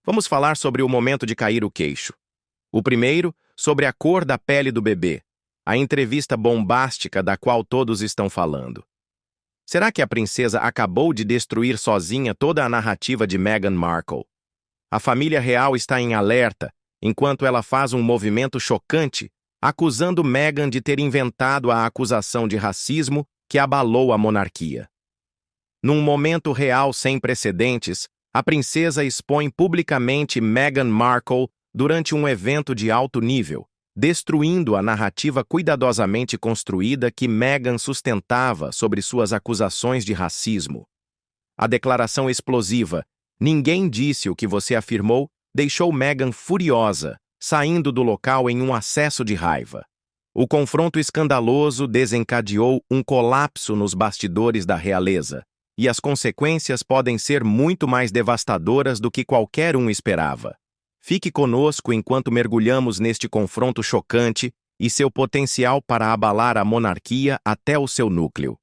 Vamos falar sobre o momento de cair o queixo. O primeiro, sobre a cor da pele do bebê, a entrevista bombástica da qual todos estão falando. Será que a princesa acabou de destruir sozinha toda a narrativa de Meghan Markle? A família real está em alerta, enquanto ela faz um movimento chocante, acusando Meghan de ter inventado a acusação de racismo que abalou a monarquia. Num momento real sem precedentes, a princesa expõe publicamente Meghan Markle durante um evento de alto nível, destruindo a narrativa cuidadosamente construída que Meghan sustentava sobre suas acusações de racismo. A declaração explosiva, "Ninguém disse o que você afirmou", deixou Meghan furiosa, saindo do local em um acesso de raiva. O confronto escandaloso desencadeou um colapso nos bastidores da realeza, e as consequências podem ser muito mais devastadoras do que qualquer um esperava. Fique conosco enquanto mergulhamos neste confronto chocante e seu potencial para abalar a monarquia até o seu núcleo.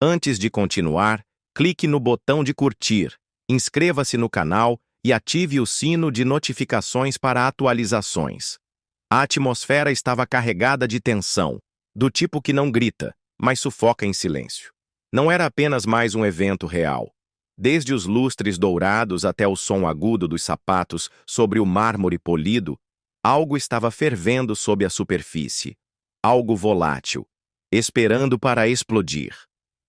Antes de continuar, clique no botão de curtir, inscreva-se no canal e ative o sino de notificações para atualizações. A atmosfera estava carregada de tensão, do tipo que não grita, mas sufoca em silêncio. Não era apenas mais um evento real. Desde os lustres dourados até o som agudo dos sapatos sobre o mármore polido, algo estava fervendo sob a superfície. Algo volátil, esperando para explodir.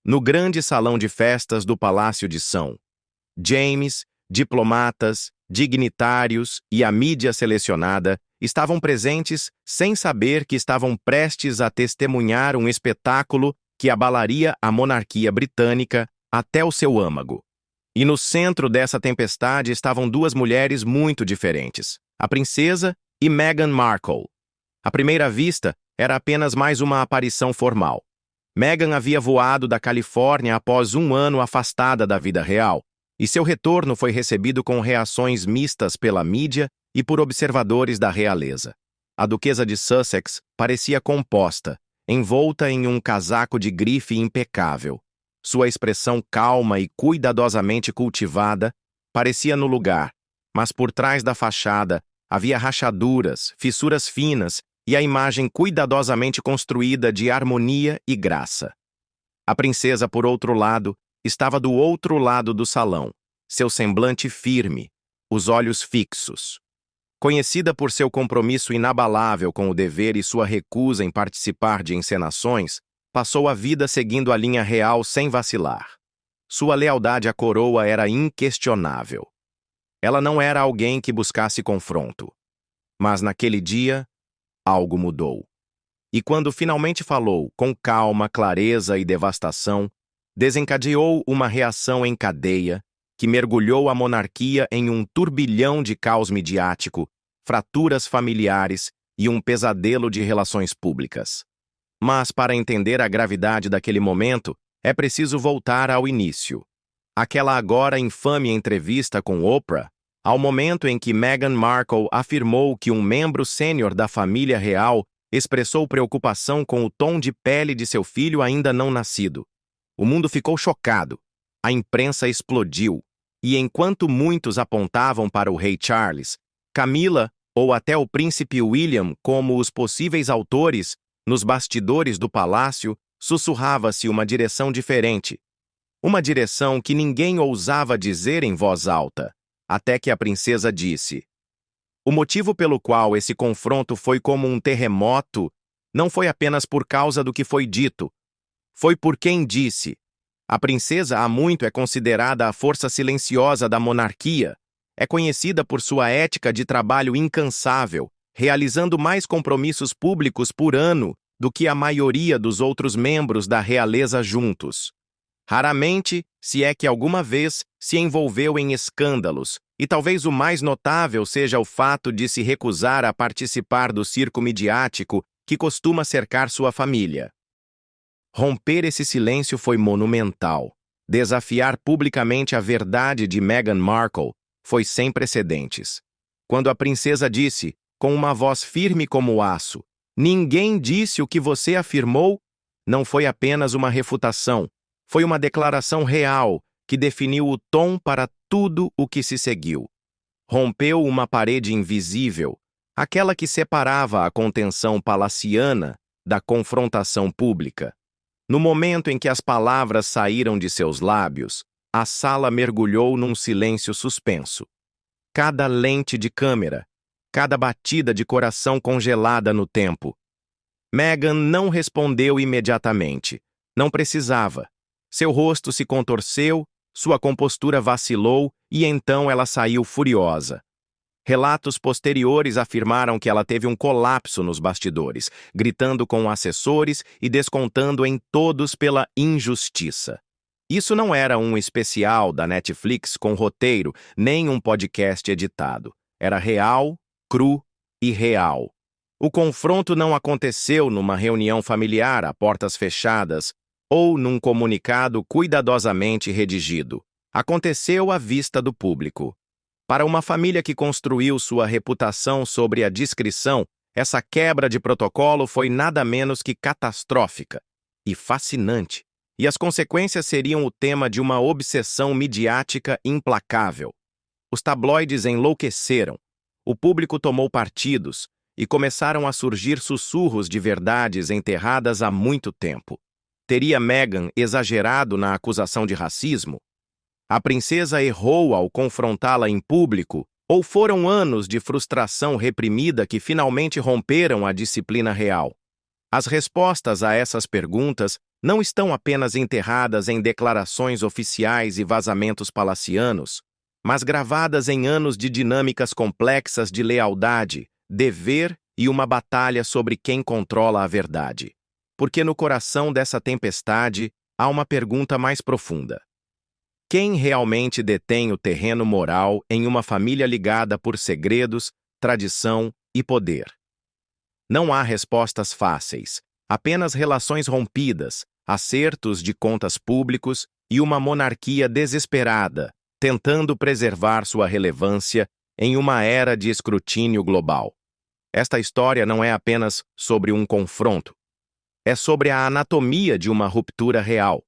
No grande salão de festas do Palácio de São James, diplomatas, dignitários e a mídia selecionada estavam presentes sem saber que estavam prestes a testemunhar um espetáculo que abalaria a monarquia britânica até o seu âmago. E no centro dessa tempestade estavam duas mulheres muito diferentes, a princesa e Meghan Markle. À primeira vista, era apenas mais uma aparição formal. Meghan havia voado da Califórnia após um ano afastada da vida real, e seu retorno foi recebido com reações mistas pela mídia e por observadores da realeza. A duquesa de Sussex parecia composta, envolta em um casaco de grife impecável. Sua expressão calma e cuidadosamente cultivada parecia no lugar, mas por trás da fachada havia rachaduras, fissuras finas e a imagem cuidadosamente construída de harmonia e graça. A princesa, por outro lado, estava do outro lado do salão, seu semblante firme, os olhos fixos. Conhecida por seu compromisso inabalável com o dever e sua recusa em participar de encenações, passou a vida seguindo a linha real sem vacilar. Sua lealdade à coroa era inquestionável. Ela não era alguém que buscasse confronto. Mas naquele dia, algo mudou. E quando finalmente falou, com calma, clareza e devastação, desencadeou uma reação em cadeia que mergulhou a monarquia em um turbilhão de caos midiático, fraturas familiares e um pesadelo de relações públicas. Mas, para entender a gravidade daquele momento, é preciso voltar ao início. Aquela agora infame entrevista com Oprah, ao momento em que Meghan Markle afirmou que um membro sênior da família real expressou preocupação com o tom de pele de seu filho ainda não nascido. O mundo ficou chocado. A imprensa explodiu. E enquanto muitos apontavam para o rei Charles, Camila ou até o príncipe William como os possíveis autores, nos bastidores do palácio sussurrava-se uma direção diferente. Uma direção que ninguém ousava dizer em voz alta, até que a princesa disse. O motivo pelo qual esse confronto foi como um terremoto não foi apenas por causa do que foi dito, foi por quem disse. A princesa há muito é considerada a força silenciosa da monarquia. É conhecida por sua ética de trabalho incansável, realizando mais compromissos públicos por ano do que a maioria dos outros membros da realeza juntos. Raramente, se é que alguma vez, se envolveu em escândalos, e talvez o mais notável seja o fato de se recusar a participar do circo midiático que costuma cercar sua família. Romper esse silêncio foi monumental. Desafiar publicamente a verdade de Meghan Markle foi sem precedentes. Quando a princesa disse, com uma voz firme como aço, "Ninguém disse o que você afirmou", não foi apenas uma refutação, foi uma declaração real que definiu o tom para tudo o que se seguiu. Rompeu uma parede invisível, aquela que separava a contenção palaciana da confrontação pública. No momento em que as palavras saíram de seus lábios, a sala mergulhou num silêncio suspenso. Cada lente de câmera, cada batida de coração congelada no tempo. Meghan não respondeu imediatamente. Não precisava. Seu rosto se contorceu, sua compostura vacilou e então ela saiu furiosa. Relatos posteriores afirmaram que ela teve um colapso nos bastidores, gritando com assessores e descontando em todos pela injustiça. Isso não era um especial da Netflix com roteiro, nem um podcast editado. Era real, cru e real. O confronto não aconteceu numa reunião familiar a portas fechadas ou num comunicado cuidadosamente redigido. Aconteceu à vista do público. Para uma família que construiu sua reputação sobre a discrição, essa quebra de protocolo foi nada menos que catastrófica e fascinante. E as consequências seriam o tema de uma obsessão midiática implacável. Os tabloides enlouqueceram, o público tomou partidos e começaram a surgir sussurros de verdades enterradas há muito tempo. Teria Meghan exagerado na acusação de racismo? A princesa errou ao confrontá-la em público? Ou foram anos de frustração reprimida que finalmente romperam a disciplina real? As respostas a essas perguntas não estão apenas enterradas em declarações oficiais e vazamentos palacianos, mas gravadas em anos de dinâmicas complexas de lealdade, dever e uma batalha sobre quem controla a verdade. Porque no coração dessa tempestade há uma pergunta mais profunda. Quem realmente detém o terreno moral em uma família ligada por segredos, tradição e poder? Não há respostas fáceis, apenas relações rompidas, acertos de contas públicos e uma monarquia desesperada, tentando preservar sua relevância em uma era de escrutínio global. Esta história não é apenas sobre um confronto. É sobre a anatomia de uma ruptura real.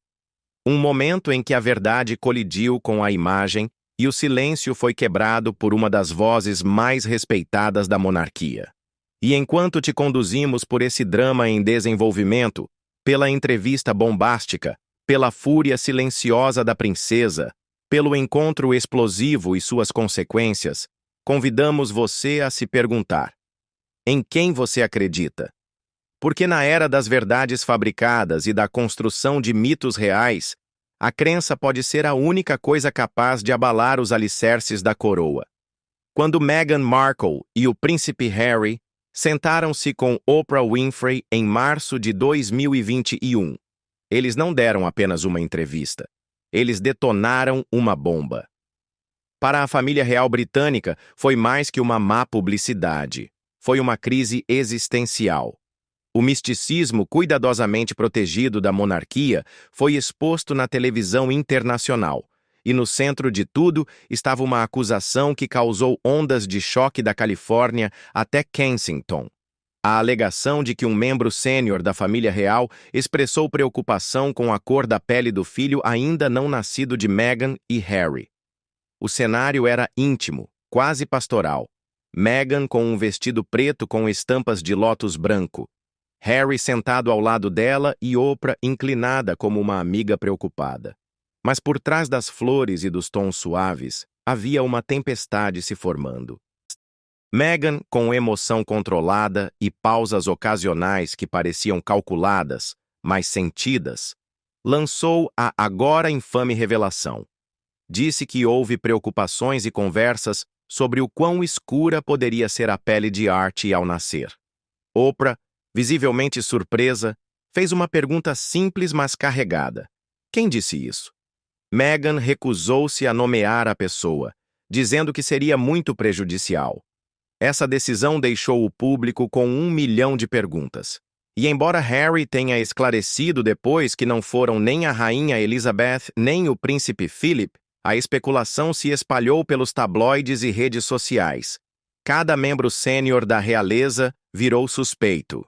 Um momento em que a verdade colidiu com a imagem e o silêncio foi quebrado por uma das vozes mais respeitadas da monarquia. E enquanto te conduzimos por esse drama em desenvolvimento, pela entrevista bombástica, pela fúria silenciosa da princesa, pelo encontro explosivo e suas consequências, convidamos você a se perguntar: em quem você acredita? Porque na era das verdades fabricadas e da construção de mitos reais, a crença pode ser a única coisa capaz de abalar os alicerces da coroa. Quando Meghan Markle e o príncipe Harry sentaram-se com Oprah Winfrey em março de 2021, eles não deram apenas uma entrevista. Eles detonaram uma bomba. Para a família real britânica, foi mais que uma má publicidade. Foi uma crise existencial. O misticismo cuidadosamente protegido da monarquia foi exposto na televisão internacional, e no centro de tudo estava uma acusação que causou ondas de choque da Califórnia até Kensington. A alegação de que um membro sênior da família real expressou preocupação com a cor da pele do filho ainda não nascido de Meghan e Harry. O cenário era íntimo, quase pastoral. Meghan com um vestido preto com estampas de lótus branco. Harry sentado ao lado dela e Oprah inclinada como uma amiga preocupada. Mas por trás das flores e dos tons suaves, havia uma tempestade se formando. Meghan, com emoção controlada e pausas ocasionais que pareciam calculadas, mas sentidas, lançou a agora infame revelação. Disse que houve preocupações e conversas sobre o quão escura poderia ser a pele de Archie ao nascer. Oprah, visivelmente surpresa, fez uma pergunta simples mas carregada. Quem disse isso? Meghan recusou-se a nomear a pessoa, dizendo que seria muito prejudicial. Essa decisão deixou o público com 1 milhão de perguntas. E embora Harry tenha esclarecido depois que não foram nem a rainha Elizabeth nem o príncipe Philip, a especulação se espalhou pelos tabloides e redes sociais. Cada membro sênior da realeza virou suspeito.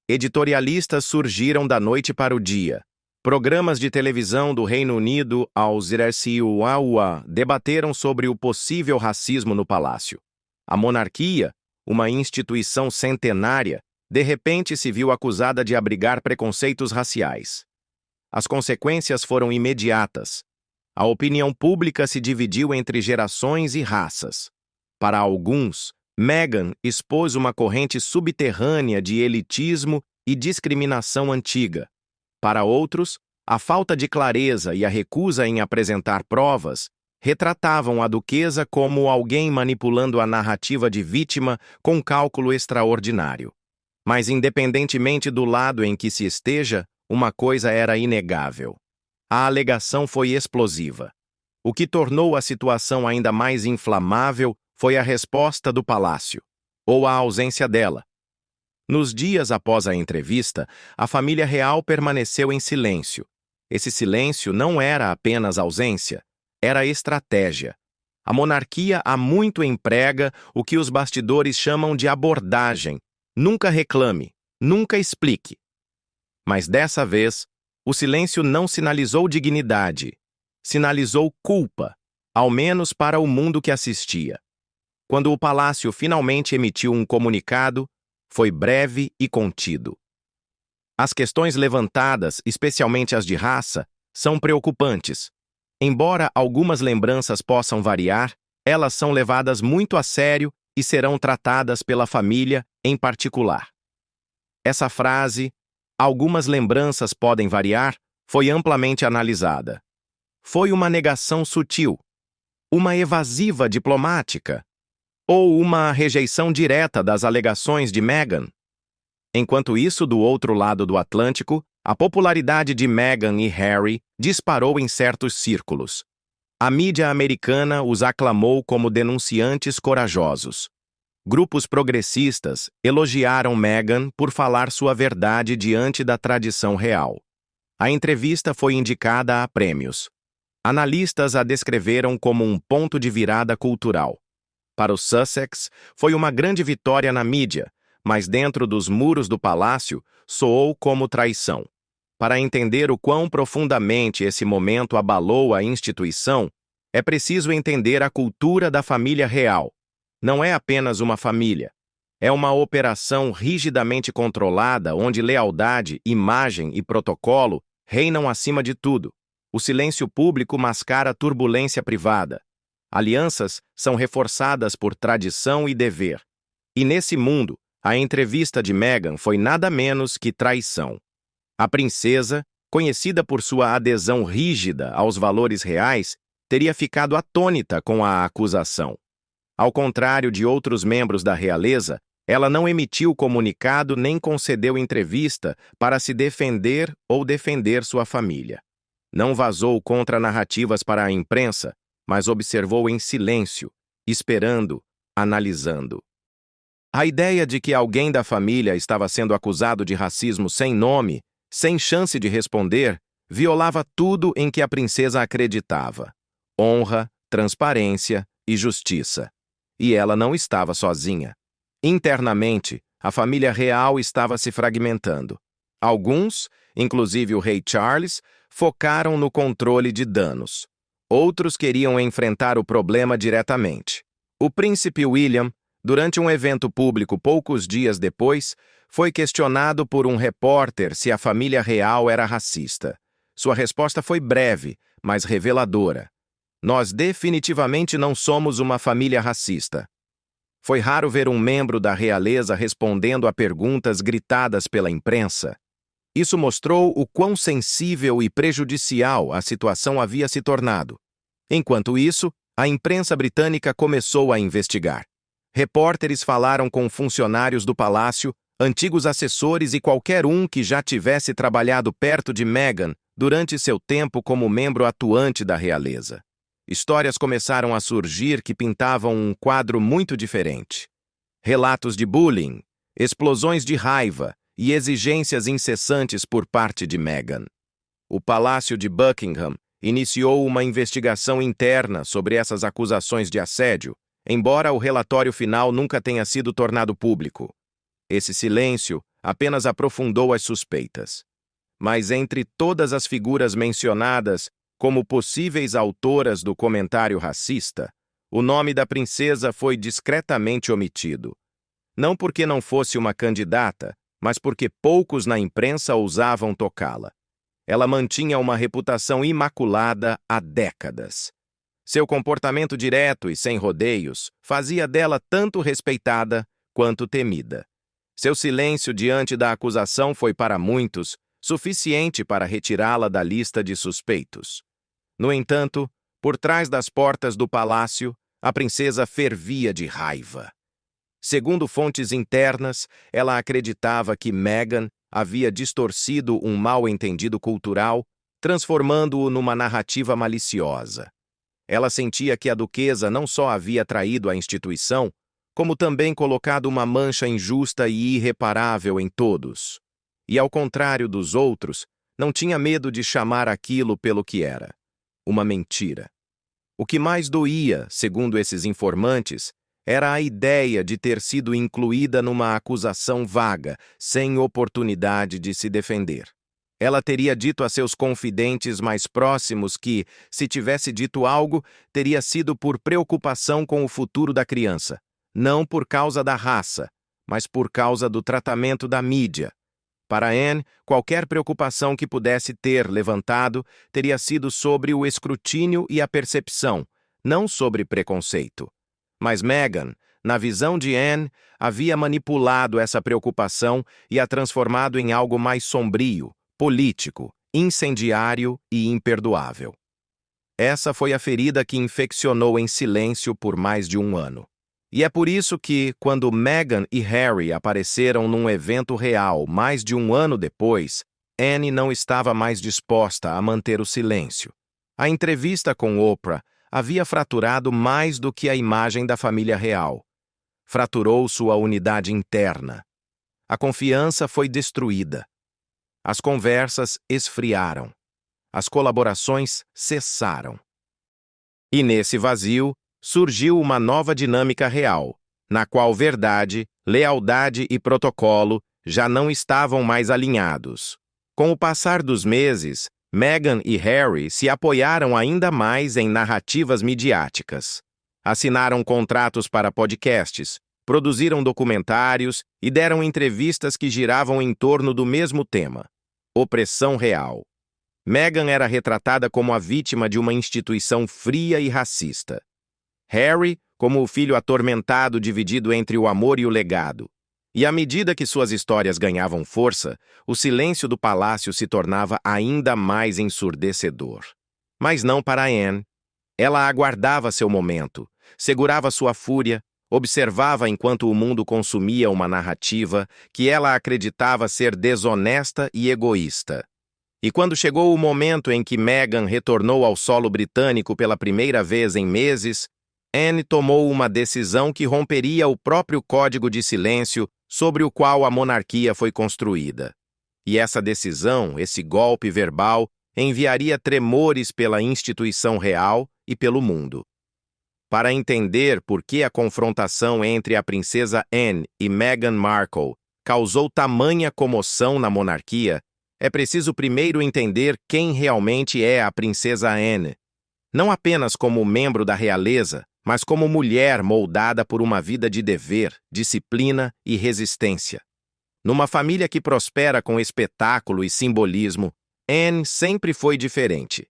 Editorialistas surgiram da noite para o dia. Programas de televisão do Reino Unido Al Jazeera debateram sobre o possível racismo no palácio. A monarquia, uma instituição centenária, de repente se viu acusada de abrigar preconceitos raciais. As consequências foram imediatas. A opinião pública se dividiu entre gerações e raças. Para alguns, Meghan expôs uma corrente subterrânea de elitismo e discriminação antiga. Para outros, a falta de clareza e a recusa em apresentar provas retratavam a duquesa como alguém manipulando a narrativa de vítima com cálculo extraordinário. Mas, independentemente do lado em que se esteja, uma coisa era inegável. A alegação foi explosiva. O que tornou a situação ainda mais inflamável foi a resposta do palácio, ou a ausência dela. Nos dias após a entrevista, a família real permaneceu em silêncio. Esse silêncio não era apenas ausência, era estratégia. A monarquia há muito emprega o que os bastidores chamam de abordagem. Nunca reclame, nunca explique. Mas dessa vez, o silêncio não sinalizou dignidade, sinalizou culpa, ao menos para o mundo que assistia. Quando o palácio finalmente emitiu um comunicado, foi breve e contido. As questões levantadas, especialmente as de raça, são preocupantes. Embora algumas lembranças possam variar, elas são levadas muito a sério e serão tratadas pela família em particular. Essa frase, "algumas lembranças podem variar", foi amplamente analisada. Foi uma negação sutil, uma evasiva diplomática, ou uma rejeição direta das alegações de Meghan? Enquanto isso, do outro lado do Atlântico, a popularidade de Meghan e Harry disparou em certos círculos. A mídia americana os aclamou como denunciantes corajosos. Grupos progressistas elogiaram Meghan por falar sua verdade diante da tradição real. A entrevista foi indicada a prêmios. Analistas a descreveram como um ponto de virada cultural. Para os Sussex, foi uma grande vitória na mídia, mas dentro dos muros do palácio soou como traição. Para entender o quão profundamente esse momento abalou a instituição, é preciso entender a cultura da família real. Não é apenas uma família. É uma operação rigidamente controlada onde lealdade, imagem e protocolo reinam acima de tudo. O silêncio público mascara turbulência privada. Alianças são reforçadas por tradição e dever. E nesse mundo, a entrevista de Meghan foi nada menos que traição. A princesa, conhecida por sua adesão rígida aos valores reais, teria ficado atônita com a acusação. Ao contrário de outros membros da realeza, ela não emitiu comunicado nem concedeu entrevista para se defender ou defender sua família. Não vazou contra-narrativas para a imprensa, mas observou em silêncio, esperando, analisando. A ideia de que alguém da família estava sendo acusado de racismo sem nome, sem chance de responder, violava tudo em que a princesa acreditava: honra, transparência e justiça. E ela não estava sozinha. Internamente, a família real estava se fragmentando. Alguns, inclusive o rei Charles, focaram no controle de danos. Outros queriam enfrentar o problema diretamente. O príncipe William, durante um evento público poucos dias depois, foi questionado por um repórter se a família real era racista. Sua resposta foi breve, mas reveladora: "Nós definitivamente não somos uma família racista." Foi raro ver um membro da realeza respondendo a perguntas gritadas pela imprensa. Isso mostrou o quão sensível e prejudicial a situação havia se tornado. Enquanto isso, a imprensa britânica começou a investigar. Repórteres falaram com funcionários do palácio, antigos assessores e qualquer um que já tivesse trabalhado perto de Meghan durante seu tempo como membro atuante da realeza. Histórias começaram a surgir que pintavam um quadro muito diferente. Relatos de bullying, explosões de raiva e exigências incessantes por parte de Meghan. O Palácio de Buckingham iniciou uma investigação interna sobre essas acusações de assédio, embora o relatório final nunca tenha sido tornado público. Esse silêncio apenas aprofundou as suspeitas. Mas entre todas as figuras mencionadas como possíveis autoras do comentário racista, o nome da princesa foi discretamente omitido. Não porque não fosse uma candidata, mas porque poucos na imprensa ousavam tocá-la. Ela mantinha uma reputação imaculada há décadas. Seu comportamento direto e sem rodeios fazia dela tanto respeitada quanto temida. Seu silêncio diante da acusação foi para muitos suficiente para retirá-la da lista de suspeitos. No entanto, por trás das portas do palácio, a princesa fervia de raiva. Segundo fontes internas, ela acreditava que Meghan havia distorcido um mal-entendido cultural, transformando-o numa narrativa maliciosa. Ela sentia que a duquesa não só havia traído a instituição, como também colocado uma mancha injusta e irreparável em todos. E, ao contrário dos outros, não tinha medo de chamar aquilo pelo que era: uma mentira. O que mais doía, segundo esses informantes, era a ideia de ter sido incluída numa acusação vaga, sem oportunidade de se defender. Ela teria dito a seus confidentes mais próximos que, se tivesse dito algo, teria sido por preocupação com o futuro da criança, não por causa da raça, mas por causa do tratamento da mídia. Para Anne, qualquer preocupação que pudesse ter levantado teria sido sobre o escrutínio e a percepção, não sobre preconceito. Mas Meghan, na visão de Anne, havia manipulado essa preocupação e a transformado em algo mais sombrio, político, incendiário e imperdoável. Essa foi a ferida que infeccionou em silêncio por mais de um ano. E é por isso que, quando Meghan e Harry apareceram num evento real mais de um ano depois, Anne não estava mais disposta a manter o silêncio. A entrevista com Oprah havia fraturado mais do que a imagem da família real. Fraturou sua unidade interna. A confiança foi destruída. As conversas esfriaram. As colaborações cessaram. E nesse vazio, surgiu uma nova dinâmica real, na qual verdade, lealdade e protocolo já não estavam mais alinhados. Com o passar dos meses, Meghan e Harry se apoiaram ainda mais em narrativas midiáticas. Assinaram contratos para podcasts, produziram documentários e deram entrevistas que giravam em torno do mesmo tema: opressão real. Meghan era retratada como a vítima de uma instituição fria e racista. Harry, como o filho atormentado dividido entre o amor e o legado. E à medida que suas histórias ganhavam força, o silêncio do palácio se tornava ainda mais ensurdecedor. Mas não para Anne. Ela aguardava seu momento, segurava sua fúria, observava enquanto o mundo consumia uma narrativa que ela acreditava ser desonesta e egoísta. E quando chegou o momento em que Meghan retornou ao solo britânico pela primeira vez em meses, Anne tomou uma decisão que romperia o próprio código de silêncio sobre o qual a monarquia foi construída. E essa decisão, esse golpe verbal, enviaria tremores pela instituição real e pelo mundo. Para entender por que a confrontação entre a princesa Anne e Meghan Markle causou tamanha comoção na monarquia, é preciso primeiro entender quem realmente é a princesa Anne. Não apenas como membro da realeza, mas como mulher moldada por uma vida de dever, disciplina e resistência. Numa família que prospera com espetáculo e simbolismo, Anne sempre foi diferente.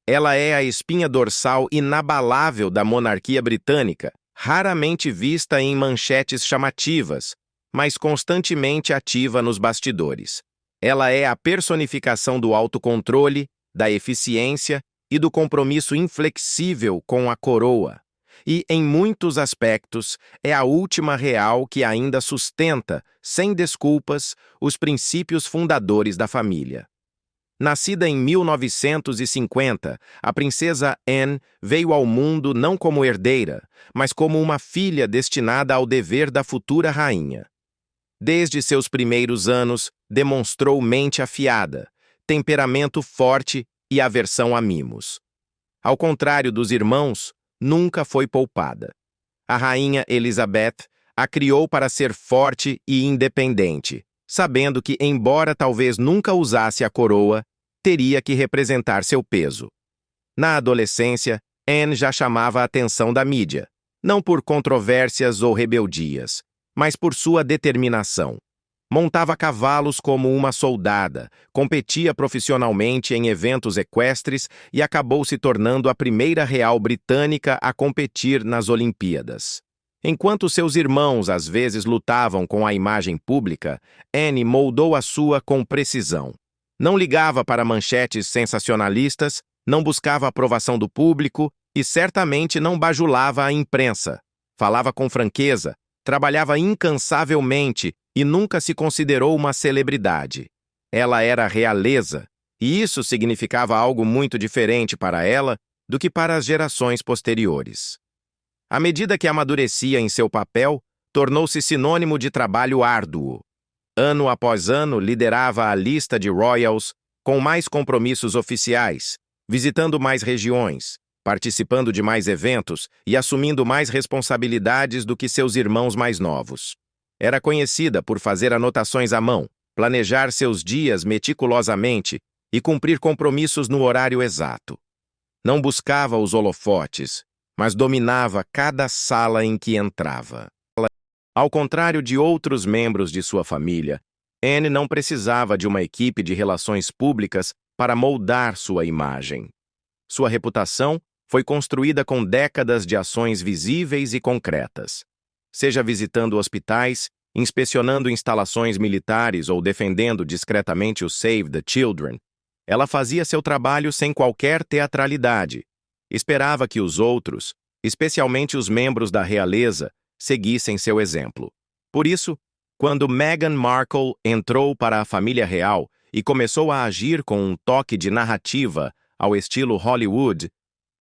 Ela é a espinha dorsal inabalável da monarquia britânica, raramente vista em manchetes chamativas, mas constantemente ativa nos bastidores. Ela é a personificação do autocontrole, da eficiência e do compromisso inflexível com a coroa. E, em muitos aspectos, é a última real que ainda sustenta, sem desculpas, os princípios fundadores da família. Nascida em 1950, a princesa Anne veio ao mundo não como herdeira, mas como uma filha destinada ao dever da futura rainha. Desde seus primeiros anos, demonstrou mente afiada, temperamento forte e aversão a mimos. Ao contrário dos irmãos, nunca foi poupada. A rainha Elizabeth a criou para ser forte e independente, sabendo que, embora talvez nunca usasse a coroa, teria que representar seu peso. Na adolescência, Anne já chamava a atenção da mídia, não por controvérsias ou rebeldias, mas por sua determinação. Montava cavalos como uma soldada, competia profissionalmente em eventos equestres e acabou se tornando a primeira real britânica a competir nas Olimpíadas. Enquanto seus irmãos às vezes lutavam com a imagem pública, Anne moldou a sua com precisão. Não ligava para manchetes sensacionalistas, não buscava a aprovação do público e certamente não bajulava a imprensa. Falava com franqueza, trabalhava incansavelmente e nunca se considerou uma celebridade. Ela era realeza, e isso significava algo muito diferente para ela do que para as gerações posteriores. À medida que amadurecia em seu papel, tornou-se sinônimo de trabalho árduo. Ano após ano, liderava a lista de Royals com mais compromissos oficiais, visitando mais regiões, participando de mais eventos e assumindo mais responsabilidades do que seus irmãos mais novos. Era conhecida por fazer anotações à mão, planejar seus dias meticulosamente e cumprir compromissos no horário exato. Não buscava os holofotes, mas dominava cada sala em que entrava. Ao contrário de outros membros de sua família, Anne não precisava de uma equipe de relações públicas para moldar sua imagem. Sua reputação foi construída com décadas de ações visíveis e concretas. Seja visitando hospitais, inspecionando instalações militares ou defendendo discretamente o Save the Children, ela fazia seu trabalho sem qualquer teatralidade. Esperava que os outros, especialmente os membros da realeza, seguissem seu exemplo. Por isso, quando Meghan Markle entrou para a família real e começou a agir com um toque de narrativa ao estilo Hollywood,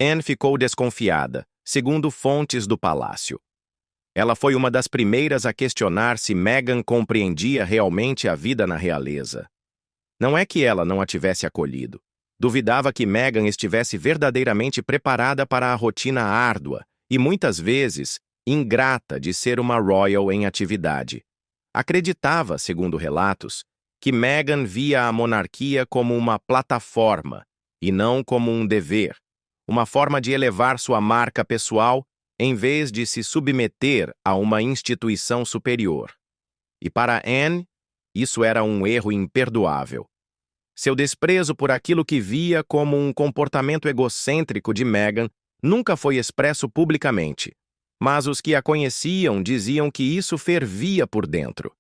Anne ficou desconfiada, segundo fontes do palácio. Ela foi uma das primeiras a questionar se Meghan compreendia realmente a vida na realeza. Não é que ela não a tivesse acolhido. Duvidava que Meghan estivesse verdadeiramente preparada para a rotina árdua e, muitas vezes, ingrata de ser uma royal em atividade. Acreditava, segundo relatos, que Meghan via a monarquia como uma plataforma e não como um dever, uma forma de elevar sua marca pessoal em vez de se submeter a uma instituição superior. E para Anne, isso era um erro imperdoável. Seu desprezo por aquilo que via como um comportamento egocêntrico de Meghan nunca foi expresso publicamente, mas os que a conheciam diziam que isso fervia por dentro.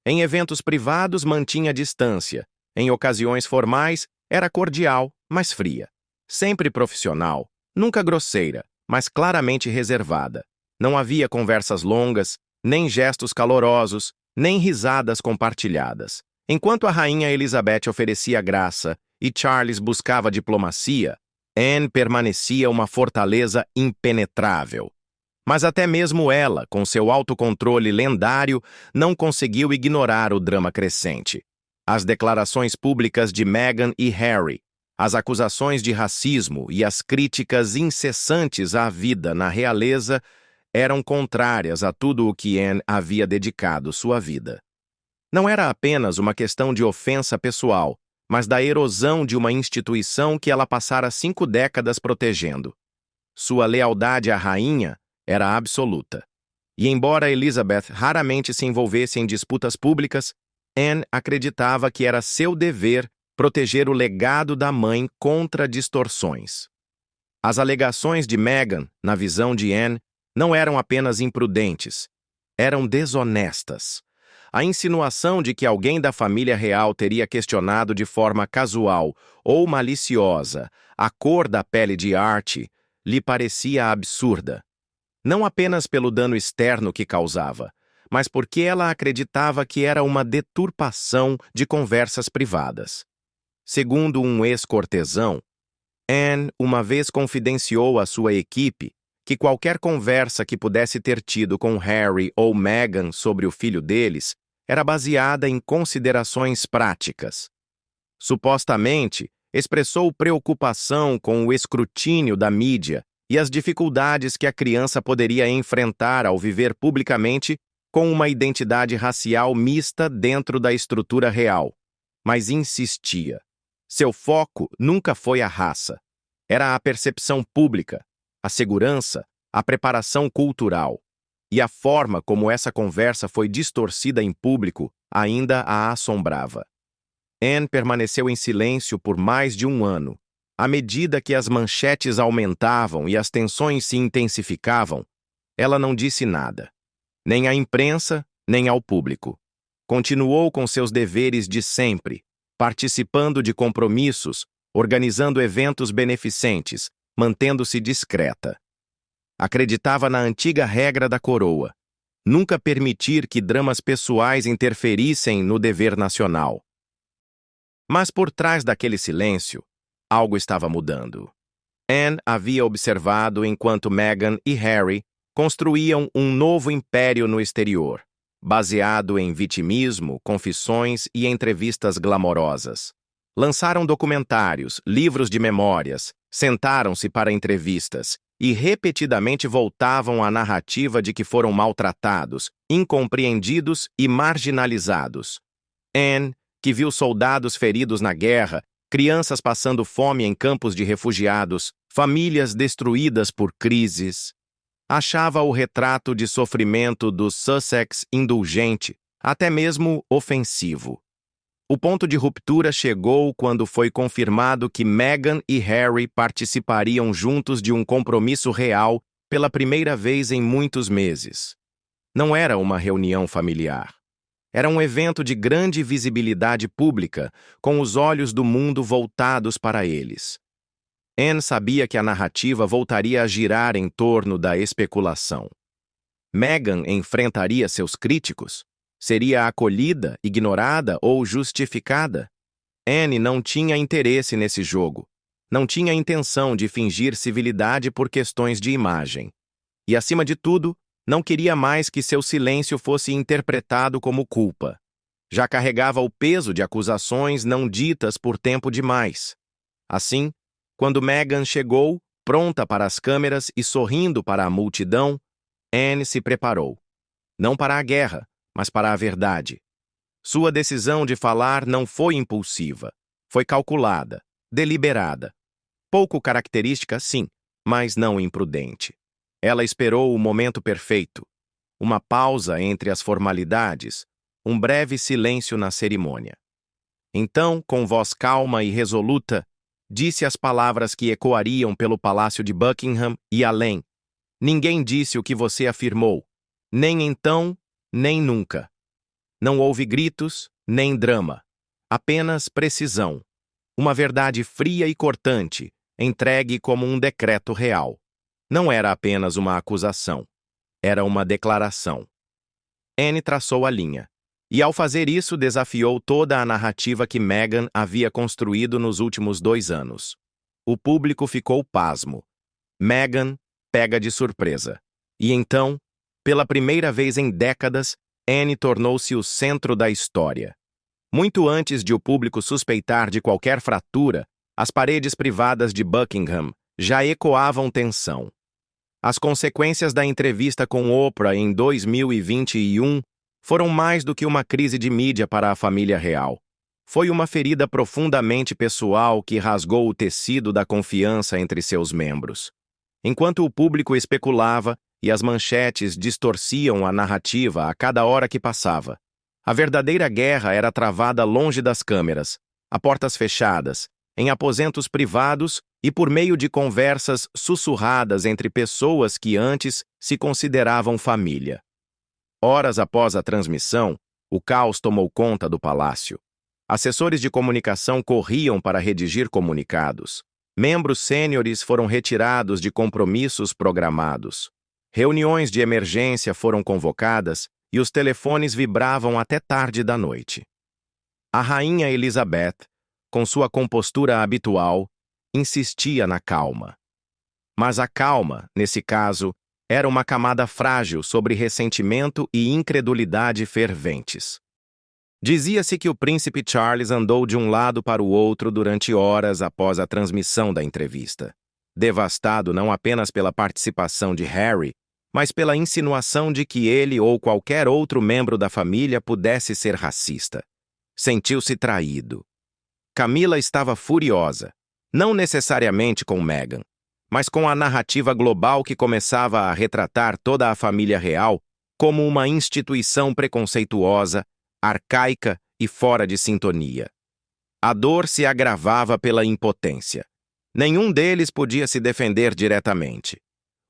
Em eventos privados mantinha distância, em ocasiões formais era cordial, mas fria. Sempre profissional, nunca grosseira, mas claramente reservada. Não havia conversas longas, nem gestos calorosos, nem risadas compartilhadas. Enquanto a rainha Elizabeth oferecia graça e Charles buscava diplomacia, Anne permanecia uma fortaleza impenetrável. Mas até mesmo ela, com seu autocontrole lendário, não conseguiu ignorar o drama crescente. As declarações públicas de Meghan e Harry, as acusações de racismo e as críticas incessantes à vida na realeza eram contrárias a tudo o que Anne havia dedicado sua vida. Não era apenas uma questão de ofensa pessoal, mas da erosão de uma instituição que ela passara 5 décadas protegendo. Sua lealdade à rainha era absoluta. E embora Elizabeth raramente se envolvesse em disputas públicas, Anne acreditava que era seu dever proteger o legado da mãe contra distorções. As alegações de Meghan, na visão de Anne, não eram apenas imprudentes, eram desonestas. A insinuação de que alguém da família real teria questionado de forma casual ou maliciosa a cor da pele de Archie lhe parecia absurda. Não apenas pelo dano externo que causava, mas porque ela acreditava que era uma deturpação de conversas privadas. Segundo um ex-cortesão, Anne uma vez confidenciou à sua equipe que qualquer conversa que pudesse ter tido com Harry ou Meghan sobre o filho deles era baseada em considerações práticas. Supostamente, expressou preocupação com o escrutínio da mídia e as dificuldades que a criança poderia enfrentar ao viver publicamente com uma identidade racial mista dentro da estrutura real, mas insistia. Seu foco nunca foi a raça. Era a percepção pública, a segurança, a preparação cultural. E a forma como essa conversa foi distorcida em público ainda a assombrava. Anne permaneceu em silêncio por mais de um ano. À medida que as manchetes aumentavam e as tensões se intensificavam, ela não disse nada. Nem à imprensa, nem ao público. Continuou com seus deveres de sempre, participando de compromissos, organizando eventos beneficentes, mantendo-se discreta. Acreditava na antiga regra da coroa: nunca permitir que dramas pessoais interferissem no dever nacional. Mas por trás daquele silêncio, algo estava mudando. Anne havia observado enquanto Meghan e Harry construíam um novo império no exterior, baseado em vitimismo, confissões e entrevistas glamorosas. Lançaram documentários, livros de memórias, sentaram-se para entrevistas e repetidamente voltavam à narrativa de que foram maltratados, incompreendidos e marginalizados. Anne, que viu soldados feridos na guerra, crianças passando fome em campos de refugiados, famílias destruídas por crises, achava o retrato de sofrimento do Sussex indulgente, até mesmo ofensivo. O ponto de ruptura chegou quando foi confirmado que Meghan e Harry participariam juntos de um compromisso real pela primeira vez em muitos meses. Não era uma reunião familiar. Era um evento de grande visibilidade pública, com os olhos do mundo voltados para eles. Anne sabia que a narrativa voltaria a girar em torno da especulação. Meghan enfrentaria seus críticos? Seria acolhida, ignorada ou justificada? Anne não tinha interesse nesse jogo. Não tinha intenção de fingir civilidade por questões de imagem. E, acima de tudo, não queria mais que seu silêncio fosse interpretado como culpa. Já carregava o peso de acusações não ditas por tempo demais. Assim, quando Meghan chegou, pronta para as câmeras e sorrindo para a multidão, Anne se preparou. Não para a guerra, mas para a verdade. Sua decisão de falar não foi impulsiva. Foi calculada, deliberada. Pouco característica, sim, mas não imprudente. Ela esperou o momento perfeito. Uma pausa entre as formalidades, um breve silêncio na cerimônia. Então, com voz calma e resoluta, disse as palavras que ecoariam pelo palácio de Buckingham e além. Ninguém disse o que você afirmou. Nem então, nem nunca. Não houve gritos, nem drama. Apenas precisão. Uma verdade fria e cortante, entregue como um decreto real. Não era apenas uma acusação. Era uma declaração. Anne traçou a linha. E ao fazer isso desafiou toda a narrativa que Meghan havia construído nos últimos 2 anos. O público ficou pasmo. Meghan pega de surpresa. E então, pela primeira vez em décadas, Anne tornou-se o centro da história. Muito antes de o público suspeitar de qualquer fratura, as paredes privadas de Buckingham já ecoavam tensão. As consequências da entrevista com Oprah em 2021 foram mais do que uma crise de mídia para a família real. Foi uma ferida profundamente pessoal que rasgou o tecido da confiança entre seus membros. Enquanto o público especulava e as manchetes distorciam a narrativa a cada hora que passava, a verdadeira guerra era travada longe das câmeras, a portas fechadas, em aposentos privados e por meio de conversas sussurradas entre pessoas que antes se consideravam família. Horas após a transmissão, o caos tomou conta do palácio. Assessores de comunicação corriam para redigir comunicados. Membros sêniores foram retirados de compromissos programados. Reuniões de emergência foram convocadas e os telefones vibravam até tarde da noite. A rainha Elizabeth, com sua compostura habitual, insistia na calma. Mas a calma, nesse caso, era uma camada frágil sobre ressentimento e incredulidade ferventes. Dizia-se que o príncipe Charles andou de um lado para o outro durante horas após a transmissão da entrevista. Devastado não apenas pela participação de Harry, mas pela insinuação de que ele ou qualquer outro membro da família pudesse ser racista. Sentiu-se traído. Camila estava furiosa, não necessariamente com Meghan, mas com a narrativa global que começava a retratar toda a família real como uma instituição preconceituosa, arcaica e fora de sintonia. A dor se agravava pela impotência. Nenhum deles podia se defender diretamente.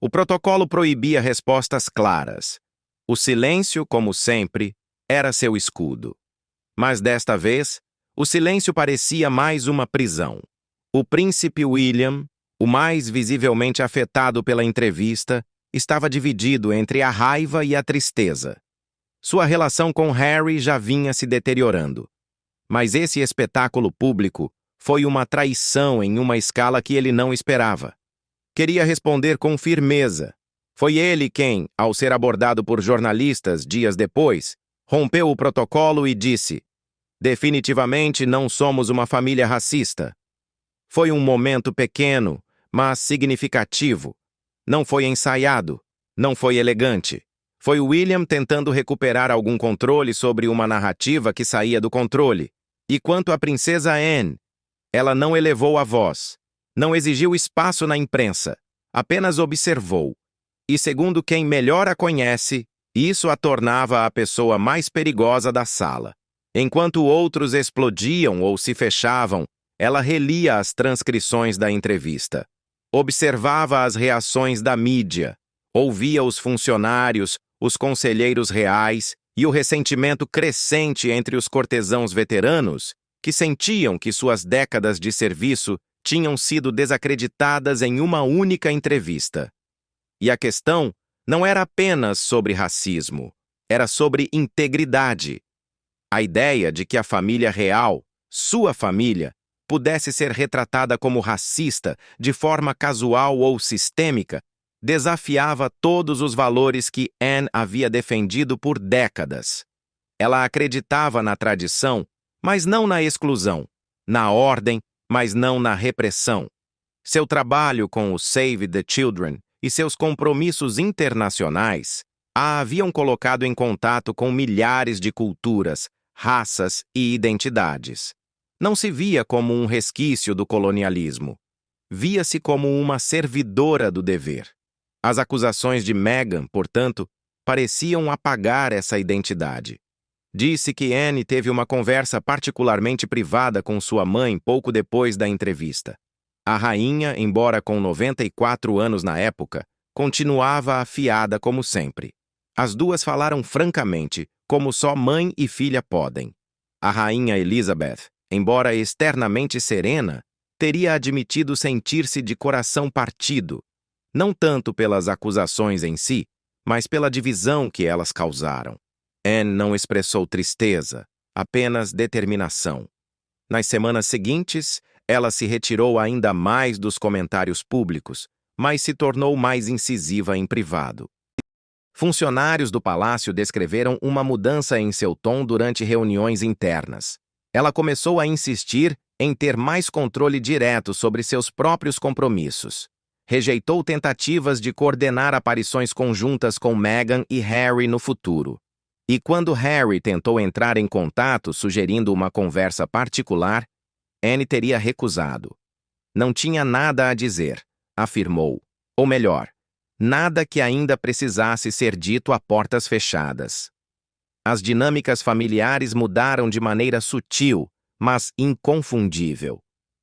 O protocolo proibia respostas claras. O silêncio, como sempre, era seu escudo. Mas desta vez, o silêncio parecia mais uma prisão. O príncipe William, o mais visivelmente afetado pela entrevista, estava dividido entre a raiva e a tristeza. Sua relação com Harry já vinha se deteriorando. Mas esse espetáculo público foi uma traição em uma escala que ele não esperava. Queria responder com firmeza. Foi ele quem, ao ser abordado por jornalistas dias depois, rompeu o protocolo e disse: "Definitivamente não somos uma família racista." Foi um momento pequeno, mas significativo. Não foi ensaiado, não foi elegante. Foi William tentando recuperar algum controle sobre uma narrativa que saía do controle. E quanto à princesa Anne, ela não elevou a voz, não exigiu espaço na imprensa, apenas observou. E segundo quem melhor a conhece, isso a tornava a pessoa mais perigosa da sala. Enquanto outros explodiam ou se fechavam, ela relia as transcrições da entrevista. Observava as reações da mídia, ouvia os funcionários, os conselheiros reais e o ressentimento crescente entre os cortesãos veteranos, que sentiam que suas décadas de serviço tinham sido desacreditadas em uma única entrevista. E a questão não era apenas sobre racismo, era sobre integridade. A ideia de que a família real, sua família, pudesse ser retratada como racista de forma casual ou sistêmica, desafiava todos os valores que Anne havia defendido por décadas. Ela acreditava na tradição, mas não na exclusão, na ordem, mas não na repressão. Seu trabalho com o Save the Children e seus compromissos internacionais a haviam colocado em contato com milhares de culturas, raças e identidades. Não se via como um resquício do colonialismo. Via-se como uma servidora do dever. As acusações de Meghan, portanto, pareciam apagar essa identidade. Disse que Anne teve uma conversa particularmente privada com sua mãe pouco depois da entrevista. A rainha, embora com 94 anos na época, continuava afiada como sempre. As duas falaram francamente, como só mãe e filha podem. A rainha Elizabeth, embora externamente serena, teria admitido sentir-se de coração partido, não tanto pelas acusações em si, mas pela divisão que elas causaram. Anne não expressou tristeza, apenas determinação. Nas semanas seguintes, ela se retirou ainda mais dos comentários públicos, mas se tornou mais incisiva em privado. Funcionários do palácio descreveram uma mudança em seu tom durante reuniões internas. Ela começou a insistir em ter mais controle direto sobre seus próprios compromissos. Rejeitou tentativas de coordenar aparições conjuntas com Meghan e Harry no futuro. E quando Harry tentou entrar em contato sugerindo uma conversa particular, Anne teria recusado. Não tinha nada a dizer, afirmou. Ou melhor, nada que ainda precisasse ser dito a portas fechadas. As dinâmicas familiares mudaram de maneira sutil, mas inconfundível.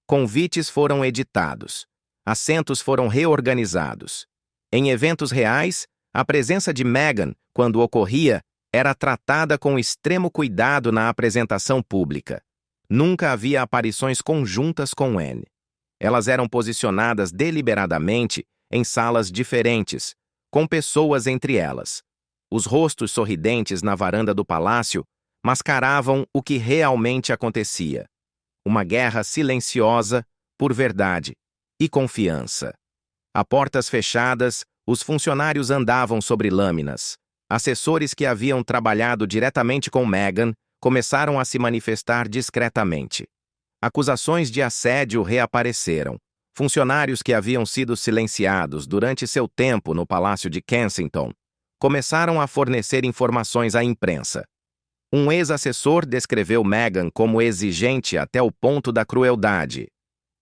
Convites foram editados. Assentos foram reorganizados. Em eventos reais, a presença de Meghan, quando ocorria, era tratada com extremo cuidado na apresentação pública. Nunca havia aparições conjuntas com Anne. Elas eram posicionadas deliberadamente em salas diferentes, com pessoas entre elas. Os rostos sorridentes na varanda do palácio mascaravam o que realmente acontecia. Uma guerra silenciosa por verdade e confiança. A portas fechadas, os funcionários andavam sobre lâminas. Assessores que haviam trabalhado diretamente com Meghan começaram a se manifestar discretamente. Acusações de assédio reapareceram. Funcionários que haviam sido silenciados durante seu tempo no Palácio de Kensington começaram a fornecer informações à imprensa. Um ex-assessor descreveu Meghan como exigente até o ponto da crueldade.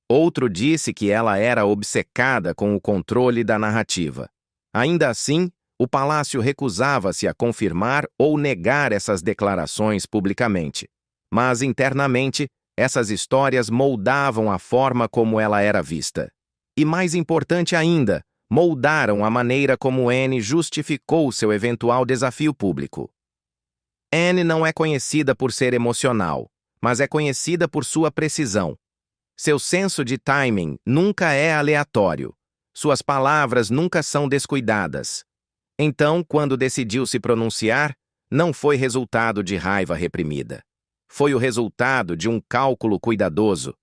Outro disse que ela era obcecada com o controle da narrativa. Ainda assim, o palácio recusava-se a confirmar ou negar essas declarações publicamente. Mas, internamente, essas histórias moldavam a forma como ela era vista. E, mais importante ainda, moldaram a maneira como Anne justificou seu eventual desafio público. Anne não é conhecida por ser emocional, mas é conhecida por sua precisão. Seu senso de timing nunca é aleatório. Suas palavras nunca são descuidadas. Então, quando decidiu se pronunciar, não foi resultado de raiva reprimida. Foi o resultado de um cálculo cuidadoso.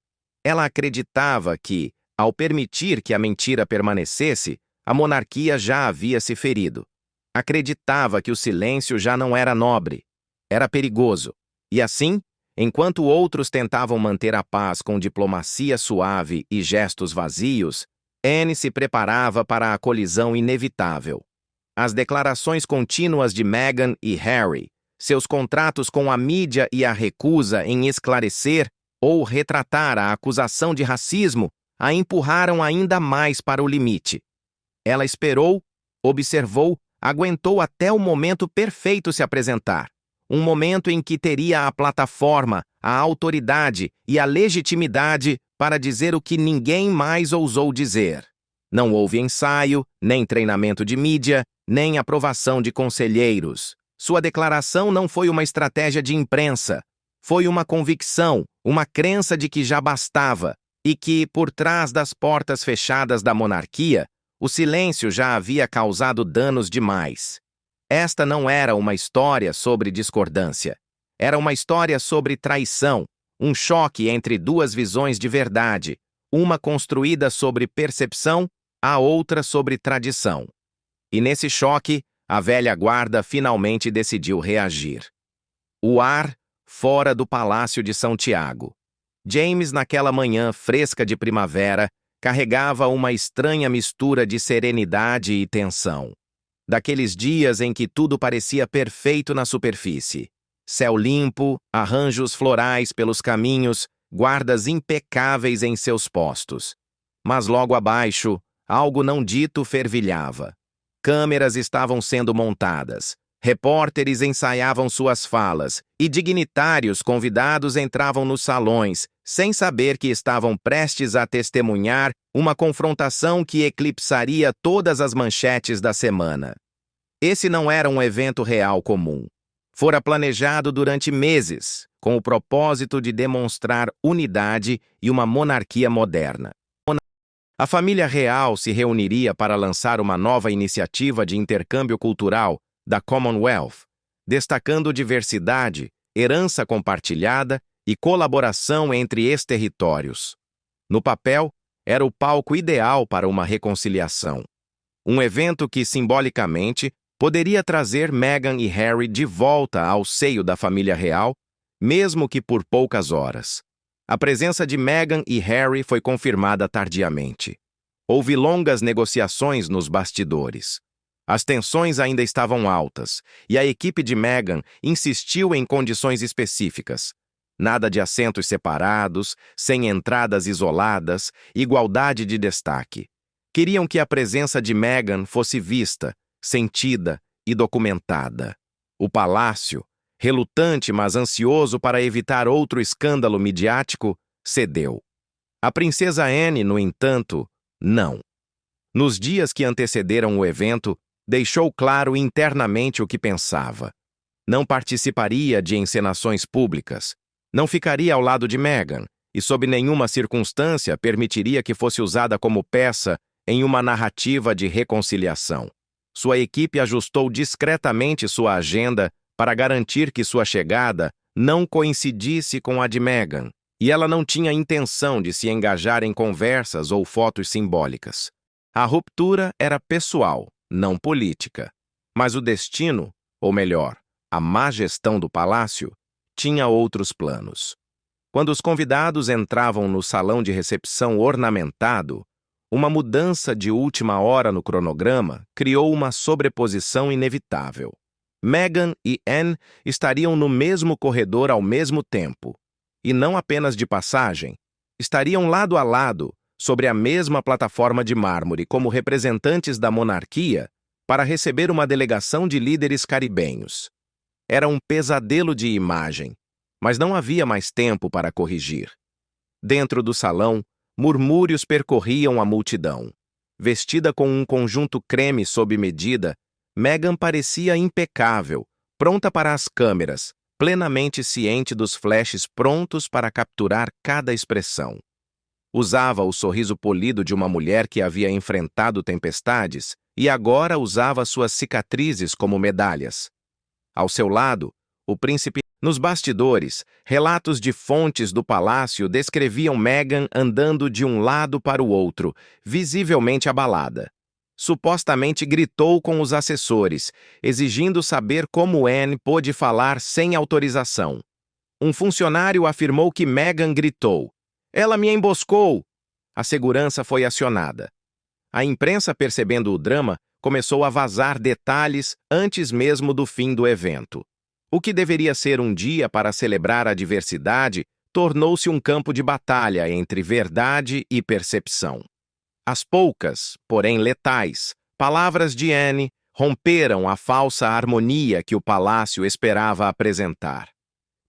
Ela acreditava que, ao permitir que a mentira permanecesse, a monarquia já havia se ferido. Acreditava que o silêncio já não era nobre. Era perigoso. E assim, enquanto outros tentavam manter a paz com diplomacia suave e gestos vazios, Anne se preparava para a colisão inevitável. As declarações contínuas de Meghan e Harry, seus contratos com a mídia e a recusa em esclarecer ou retratar a acusação de racismo a empurraram ainda mais para o limite. Ela esperou, observou, aguentou até o momento perfeito se apresentar. Um momento em que teria a plataforma, a autoridade e a legitimidade para dizer o que ninguém mais ousou dizer. Não houve ensaio, nem treinamento de mídia, nem aprovação de conselheiros. Sua declaração não foi uma estratégia de imprensa. Foi uma convicção, uma crença de que já bastava, e que, por trás das portas fechadas da monarquia, o silêncio já havia causado danos demais. Esta não era uma história sobre discordância. Era uma história sobre traição, um choque entre duas visões de verdade, uma construída sobre percepção, a outra sobre tradição. E nesse choque, a velha guarda finalmente decidiu reagir. O ar fora do Palácio de São Tiago. James, naquela manhã fresca de primavera, carregava uma estranha mistura de serenidade e tensão. Daqueles dias em que tudo parecia perfeito na superfície. Céu limpo, arranjos florais pelos caminhos, guardas impecáveis em seus postos. Mas logo abaixo, algo não dito fervilhava. Câmeras estavam sendo montadas, repórteres ensaiavam suas falas e dignitários convidados entravam nos salões, sem saber que estavam prestes a testemunhar uma confrontação que eclipsaria todas as manchetes da semana. Esse não era um evento real comum. Fora planejado durante meses, com o propósito de demonstrar unidade e uma monarquia moderna. A família real se reuniria para lançar uma nova iniciativa de intercâmbio cultural da Commonwealth, destacando diversidade, herança compartilhada e colaboração entre ex-territórios. No papel, era o palco ideal para uma reconciliação. Um evento que, simbolicamente, poderia trazer Meghan e Harry de volta ao seio da família real, mesmo que por poucas horas. A presença de Meghan e Harry foi confirmada tardiamente. Houve longas negociações nos bastidores. As tensões ainda estavam altas, e a equipe de Meghan insistiu em condições específicas. Nada de assentos separados, sem entradas isoladas, igualdade de destaque. Queriam que a presença de Meghan fosse vista, sentida e documentada. O palácio, relutante mas ansioso para evitar outro escândalo midiático, cedeu. A princesa Anne, no entanto, não. Nos dias que antecederam o evento, deixou claro internamente o que pensava. Não participaria de encenações públicas, não ficaria ao lado de Meghan e, sob nenhuma circunstância, permitiria que fosse usada como peça em uma narrativa de reconciliação. Sua equipe ajustou discretamente sua agenda para garantir que sua chegada não coincidisse com a de Meghan, e ela não tinha intenção de se engajar em conversas ou fotos simbólicas. A ruptura era pessoal, não política. Mas o destino, ou melhor, a má gestão do palácio, tinha outros planos. Quando os convidados entravam no salão de recepção ornamentado, uma mudança de última hora no cronograma criou uma sobreposição inevitável. Meghan e Anne estariam no mesmo corredor ao mesmo tempo, e não apenas de passagem, estariam lado a lado, sobre a mesma plataforma de mármore como representantes da monarquia, para receber uma delegação de líderes caribenhos. Era um pesadelo de imagem, mas não havia mais tempo para corrigir. Dentro do salão, murmúrios percorriam a multidão. Vestida com um conjunto creme sob medida, Meghan parecia impecável, pronta para as câmeras, plenamente ciente dos flashes prontos para capturar cada expressão. Usava o sorriso polido de uma mulher que havia enfrentado tempestades e agora usava suas cicatrizes como medalhas. Ao seu lado, o príncipe. Nos bastidores, relatos de fontes do palácio descreviam Meghan andando de um lado para o outro, visivelmente abalada. Supostamente gritou com os assessores, exigindo saber como Anne pôde falar sem autorização. Um funcionário afirmou que Meghan gritou: "Ela me emboscou!" A segurança foi acionada. A imprensa, percebendo o drama, começou a vazar detalhes antes mesmo do fim do evento. O que deveria ser um dia para celebrar a diversidade tornou-se um campo de batalha entre verdade e percepção. As poucas, porém letais, palavras de Anne romperam a falsa harmonia que o palácio esperava apresentar.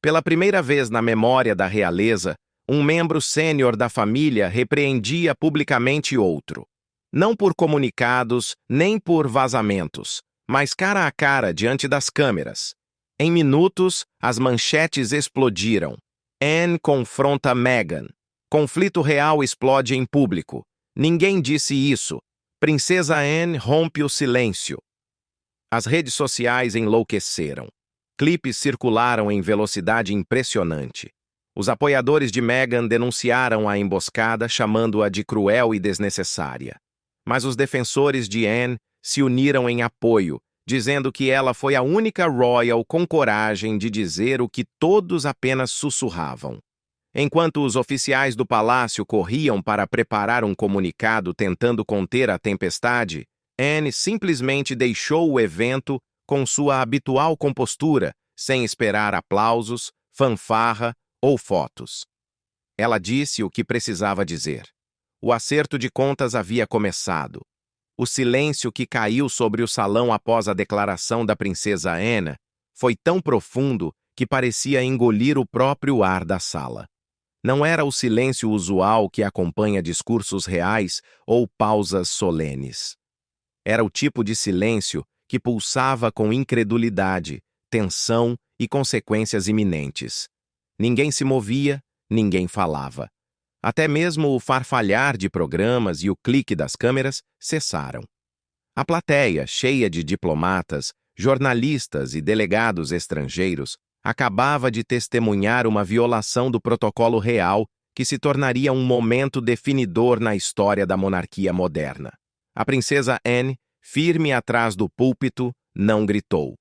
Pela primeira vez na memória da realeza, um membro sênior da família repreendia publicamente outro. Não por comunicados, nem por vazamentos, mas cara a cara diante das câmeras. Em minutos, as manchetes explodiram. Anne confronta Meghan. Conflito real explode em público. Ninguém disse isso. Princesa Anne rompe o silêncio. As redes sociais enlouqueceram. Clipes circularam em velocidade impressionante. Os apoiadores de Meghan denunciaram a emboscada, chamando-a de cruel e desnecessária. Mas os defensores de Anne se uniram em apoio, dizendo que ela foi a única royal com coragem de dizer o que todos apenas sussurravam. Enquanto os oficiais do palácio corriam para preparar um comunicado tentando conter a tempestade, Anne simplesmente deixou o evento com sua habitual compostura, sem esperar aplausos, fanfarra ou fotos. Ela disse o que precisava dizer. O acerto de contas havia começado. O silêncio que caiu sobre o salão após a declaração da princesa Anne foi tão profundo que parecia engolir o próprio ar da sala. Não era o silêncio usual que acompanha discursos reais ou pausas solenes. Era o tipo de silêncio que pulsava com incredulidade, tensão e consequências iminentes. Ninguém se movia, ninguém falava. Até mesmo o farfalhar de programas e o clique das câmeras cessaram. A plateia, cheia de diplomatas, jornalistas e delegados estrangeiros, acabava de testemunhar uma violação do protocolo real que se tornaria um momento definidor na história da monarquia moderna. A princesa Anne, firme atrás do púlpito, não gritou.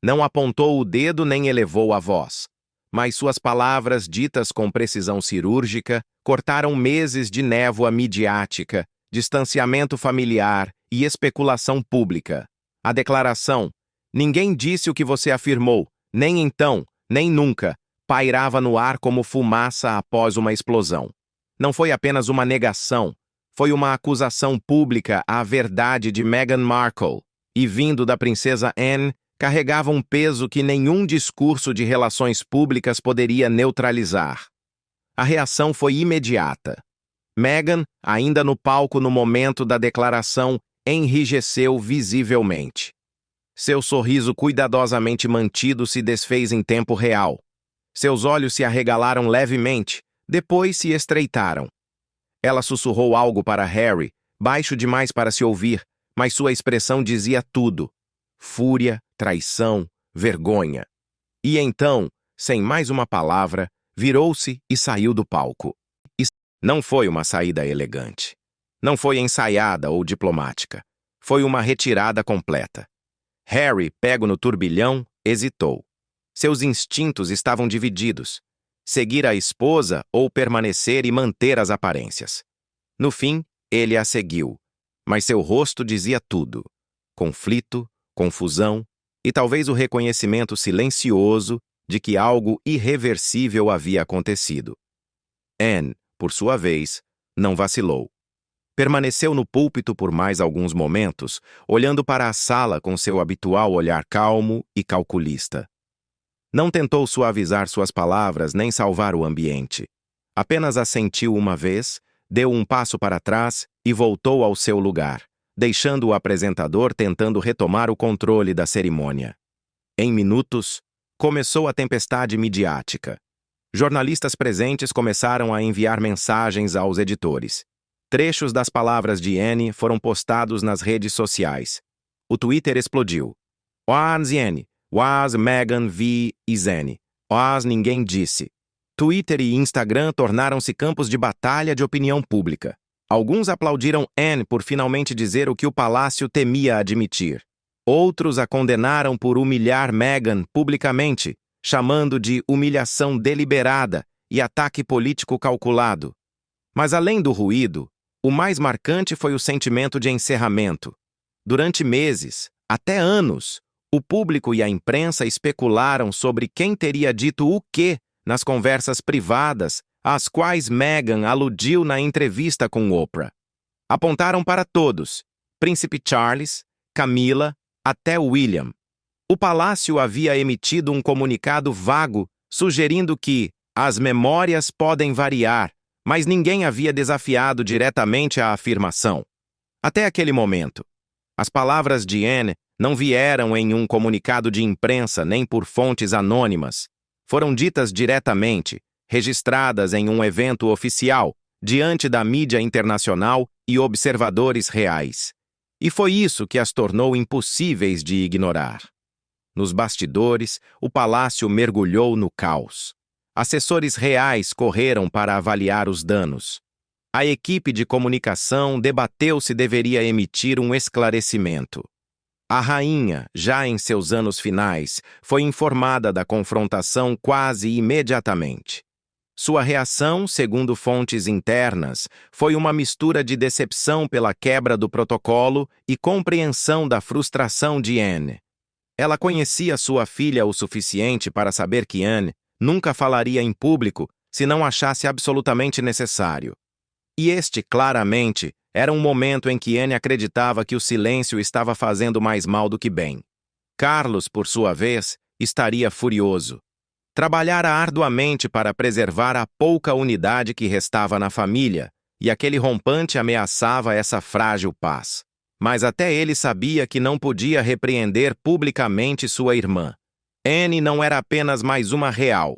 Não apontou o dedo nem elevou a voz. Mas suas palavras, ditas com precisão cirúrgica, cortaram meses de névoa midiática, distanciamento familiar e especulação pública. A declaração, "Ninguém disse o que você afirmou, nem então, nem nunca", pairava no ar como fumaça após uma explosão. Não foi apenas uma negação, foi uma acusação pública à verdade de Meghan Markle, e vindo da princesa Anne, carregava um peso que nenhum discurso de relações públicas poderia neutralizar. A reação foi imediata. Meghan, ainda no palco no momento da declaração, enrijeceu visivelmente. Seu sorriso cuidadosamente mantido se desfez em tempo real. Seus olhos se arregalaram levemente, depois se estreitaram. Ela sussurrou algo para Harry, baixo demais para se ouvir, mas sua expressão dizia tudo. Fúria, traição, vergonha. E então, sem mais uma palavra, virou-se e saiu do palco. Não foi uma saída elegante. Não foi ensaiada ou diplomática. Foi uma retirada completa. Harry, pego no turbilhão, hesitou. Seus instintos estavam divididos. seguir a esposa ou permanecer e manter as aparências. No fim, ele a seguiu, mas seu rosto dizia tudo: conflito, confusão e talvez o reconhecimento silencioso de que algo irreversível havia acontecido. Anne, por sua vez, não vacilou. Permaneceu no púlpito por mais alguns momentos, olhando para a sala com seu habitual olhar calmo e calculista. Não tentou suavizar suas palavras nem salvar o ambiente. Apenas assentiu uma vez, deu um passo para trás e voltou ao seu lugar, deixando o apresentador tentando retomar o controle da cerimônia. Em minutos, começou a tempestade midiática. Jornalistas presentes começaram a enviar mensagens aos editores. Trechos das palavras de Anne foram postados nas redes sociais. O Twitter explodiu. Was Anne, was Meghan v. Anne, was ninguém disse. Twitter e Instagram tornaram-se campos de batalha de opinião pública. Alguns aplaudiram Anne por finalmente dizer o que o palácio temia admitir. Outros a condenaram por humilhar Meghan publicamente, chamando de humilhação deliberada e ataque político calculado. Mas além do ruído, o mais marcante foi o sentimento de encerramento. Durante meses, até anos, o público e a imprensa especularam sobre quem teria dito o quê nas conversas privadas às quais Meghan aludiu na entrevista com Oprah. Apontaram para todos: Príncipe Charles, Camila, até William. O palácio havia emitido um comunicado vago sugerindo que as memórias podem variar, mas ninguém havia desafiado diretamente a afirmação. Até aquele momento, as palavras de Anne não vieram em um comunicado de imprensa nem por fontes anônimas. Foram ditas diretamente, registradas em um evento oficial, diante da mídia internacional e observadores reais. E foi isso que as tornou impossíveis de ignorar. Nos bastidores, o palácio mergulhou no caos. Assessores reais correram para avaliar os danos. A equipe de comunicação debateu se deveria emitir um esclarecimento. A rainha, já em seus anos finais, foi informada da confrontação quase imediatamente. Sua reação, segundo fontes internas, foi uma mistura de decepção pela quebra do protocolo e compreensão da frustração de Anne. Ela conhecia sua filha o suficiente para saber que Anne nunca falaria em público se não achasse absolutamente necessário. E este, claramente, era um momento em que Anne acreditava que o silêncio estava fazendo mais mal do que bem. Carlos, por sua vez, estaria furioso. Trabalhara arduamente para preservar a pouca unidade que restava na família, e aquele rompante ameaçava essa frágil paz. Mas até ele sabia que não podia repreender publicamente sua irmã. Anne não era apenas mais uma real.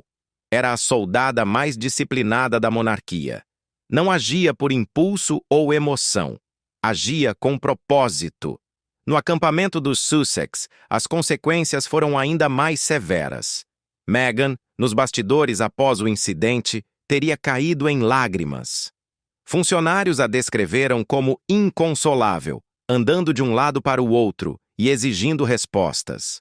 Era a soldada mais disciplinada da monarquia. Não agia por impulso ou emoção. Agia com propósito. No acampamento dos Sussex, as consequências foram ainda mais severas. Meghan, nos bastidores após o incidente, teria caído em lágrimas. Funcionários a descreveram como inconsolável, andando de um lado para o outro e exigindo respostas.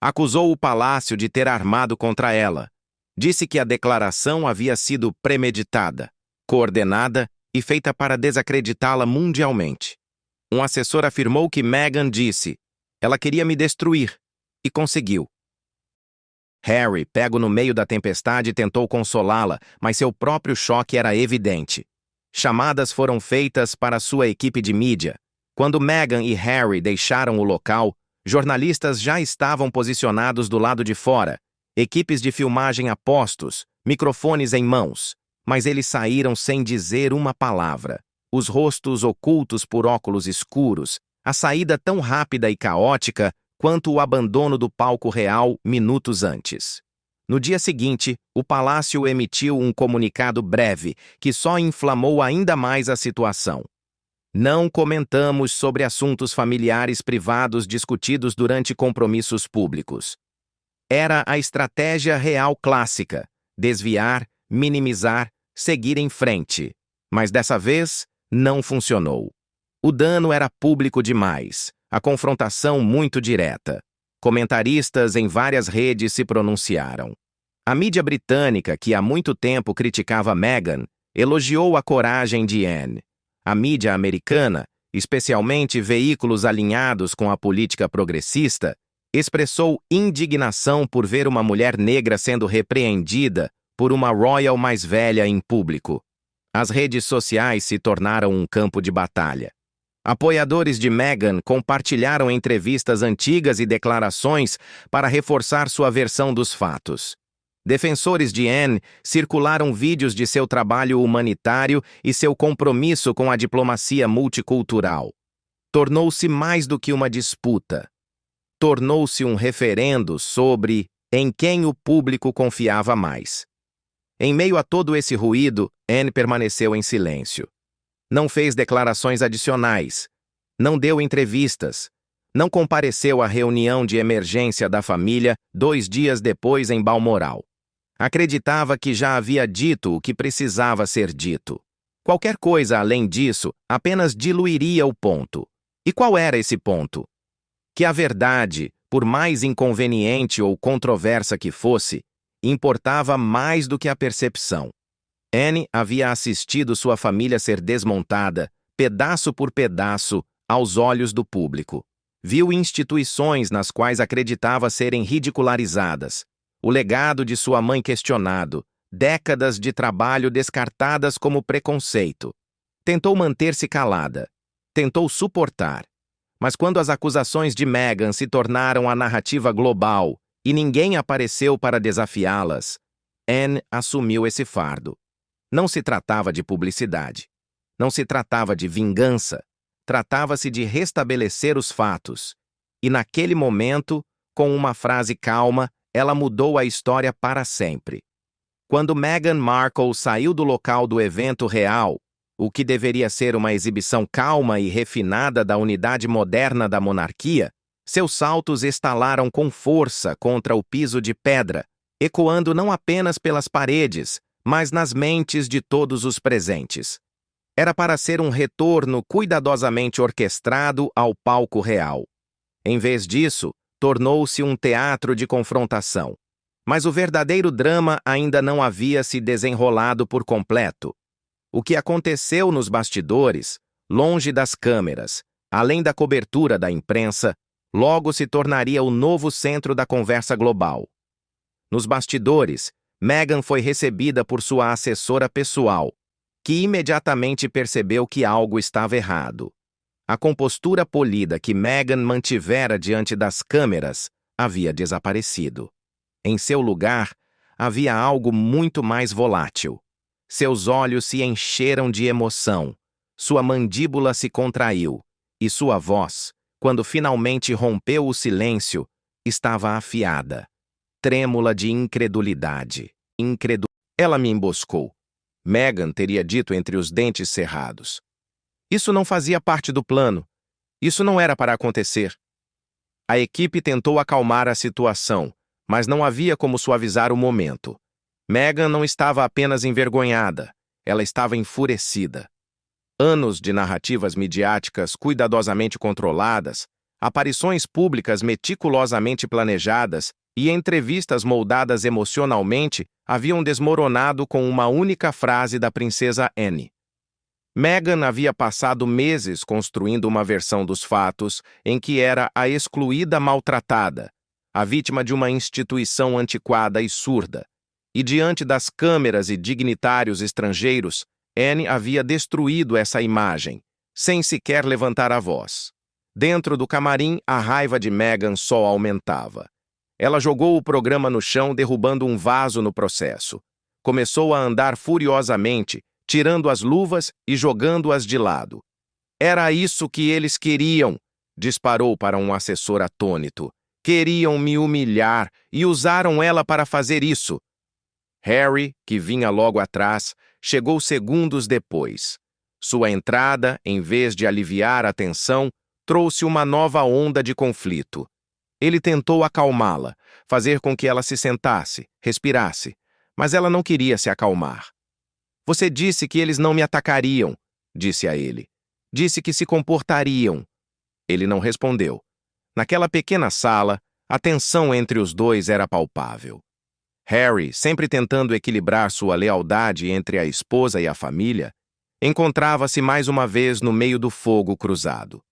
Acusou o palácio de ter armado contra ela. Disse que a declaração havia sido premeditada, coordenada e feita para desacreditá-la mundialmente. Um assessor afirmou que Meghan disse: "Ela queria me destruir", e conseguiu. Harry, pego no meio da tempestade, tentou consolá-la, mas seu próprio choque era evidente. Chamadas foram feitas para sua equipe de mídia. Quando Meghan e Harry deixaram o local, jornalistas já estavam posicionados do lado de fora, equipes de filmagem a postos, microfones em mãos, mas eles saíram sem dizer uma palavra. Os rostos ocultos por óculos escuros, a saída tão rápida e caótica quanto o abandono do palco real minutos antes. No dia seguinte, o palácio emitiu um comunicado breve que só inflamou ainda mais a situação. Não comentamos sobre assuntos familiares privados discutidos durante compromissos públicos. Era a estratégia real clássica: desviar, minimizar, seguir em frente. Mas dessa vez, não funcionou. O dano era público demais, a confrontação muito direta. Comentaristas em várias redes se pronunciaram. A mídia britânica, que há muito tempo criticava Meghan, elogiou a coragem de Anne. A mídia americana, especialmente veículos alinhados com a política progressista, expressou indignação por ver uma mulher negra sendo repreendida por uma royal mais velha em público. As redes sociais se tornaram um campo de batalha. Apoiadores de Meghan compartilharam entrevistas antigas e declarações para reforçar sua versão dos fatos. Defensores de Anne circularam vídeos de seu trabalho humanitário e seu compromisso com a diplomacia multicultural. Tornou-se mais do que uma disputa. Tornou-se um referendo sobre em quem o público confiava mais. Em meio a todo esse ruído, Anne permaneceu em silêncio. Não fez declarações adicionais, não deu entrevistas, não compareceu à reunião de emergência da família 2 dias depois em Balmoral. Acreditava que já havia dito o que precisava ser dito. Qualquer coisa além disso apenas diluiria o ponto. E qual era esse ponto? Que a verdade, por mais inconveniente ou controversa que fosse, importava mais do que a percepção. Anne havia assistido sua família ser desmontada, pedaço por pedaço, aos olhos do público. Viu instituições nas quais acreditava serem ridicularizadas, o legado de sua mãe questionado, décadas de trabalho descartadas como preconceito. Tentou manter-se calada, tentou suportar. Mas quando as acusações de Meghan se tornaram a narrativa global e ninguém apareceu para desafiá-las, Anne assumiu esse fardo. Não se tratava de publicidade. Não se tratava de vingança. Tratava-se de restabelecer os fatos. E naquele momento, com uma frase calma, ela mudou a história para sempre. Quando Meghan Markle saiu do local do evento real, o que deveria ser uma exibição calma e refinada da unidade moderna da monarquia, seus saltos estalaram com força contra o piso de pedra, ecoando não apenas pelas paredes, mas nas mentes de todos os presentes. Era para ser um retorno cuidadosamente orquestrado ao palco real. Em vez disso, tornou-se um teatro de confrontação. Mas o verdadeiro drama ainda não havia se desenrolado por completo. O que aconteceu nos bastidores, longe das câmeras, além da cobertura da imprensa, logo se tornaria o novo centro da conversa global. Nos bastidores, Meghan foi recebida por sua assessora pessoal, que imediatamente percebeu que algo estava errado. A compostura polida que Meghan mantivera diante das câmeras havia desaparecido. Em seu lugar, havia algo muito mais volátil. Seus olhos se encheram de emoção, sua mandíbula se contraiu, e sua voz, quando finalmente rompeu o silêncio, estava afiada, trêmula de incredulidade. Ela me emboscou. Meghan teria dito entre os dentes cerrados. Isso não fazia parte do plano. Isso não era para acontecer. A equipe tentou acalmar a situação, mas não havia como suavizar o momento. Meghan não estava apenas envergonhada, ela estava enfurecida. Anos de narrativas midiáticas cuidadosamente controladas, aparições públicas meticulosamente planejadas e entrevistas moldadas emocionalmente haviam desmoronado com uma única frase da princesa Anne. Meghan havia passado meses construindo uma versão dos fatos em que era a excluída maltratada, a vítima de uma instituição antiquada e surda. E diante das câmeras e dignitários estrangeiros, Anne havia destruído essa imagem, sem sequer levantar a voz. Dentro do camarim, a raiva de Meghan só aumentava. Ela jogou o programa no chão, derrubando um vaso no processo. Começou a andar furiosamente, tirando as luvas e jogando-as de lado. Era isso que eles queriam, disparou para um assessor atônito. Queriam me humilhar e usaram ela para fazer isso. Harry, que vinha logo atrás, chegou segundos depois. Sua entrada, em vez de aliviar a tensão, trouxe uma nova onda de conflito. Ele tentou acalmá-la, fazer com que ela se sentasse, respirasse, mas ela não queria se acalmar. Você disse que eles não me atacariam, disse a ele. Disse que se comportariam. Ele não respondeu. Naquela pequena sala, a tensão entre os dois era palpável. Harry, sempre tentando equilibrar sua lealdade entre a esposa e a família, encontrava-se mais uma vez no meio do fogo cruzado.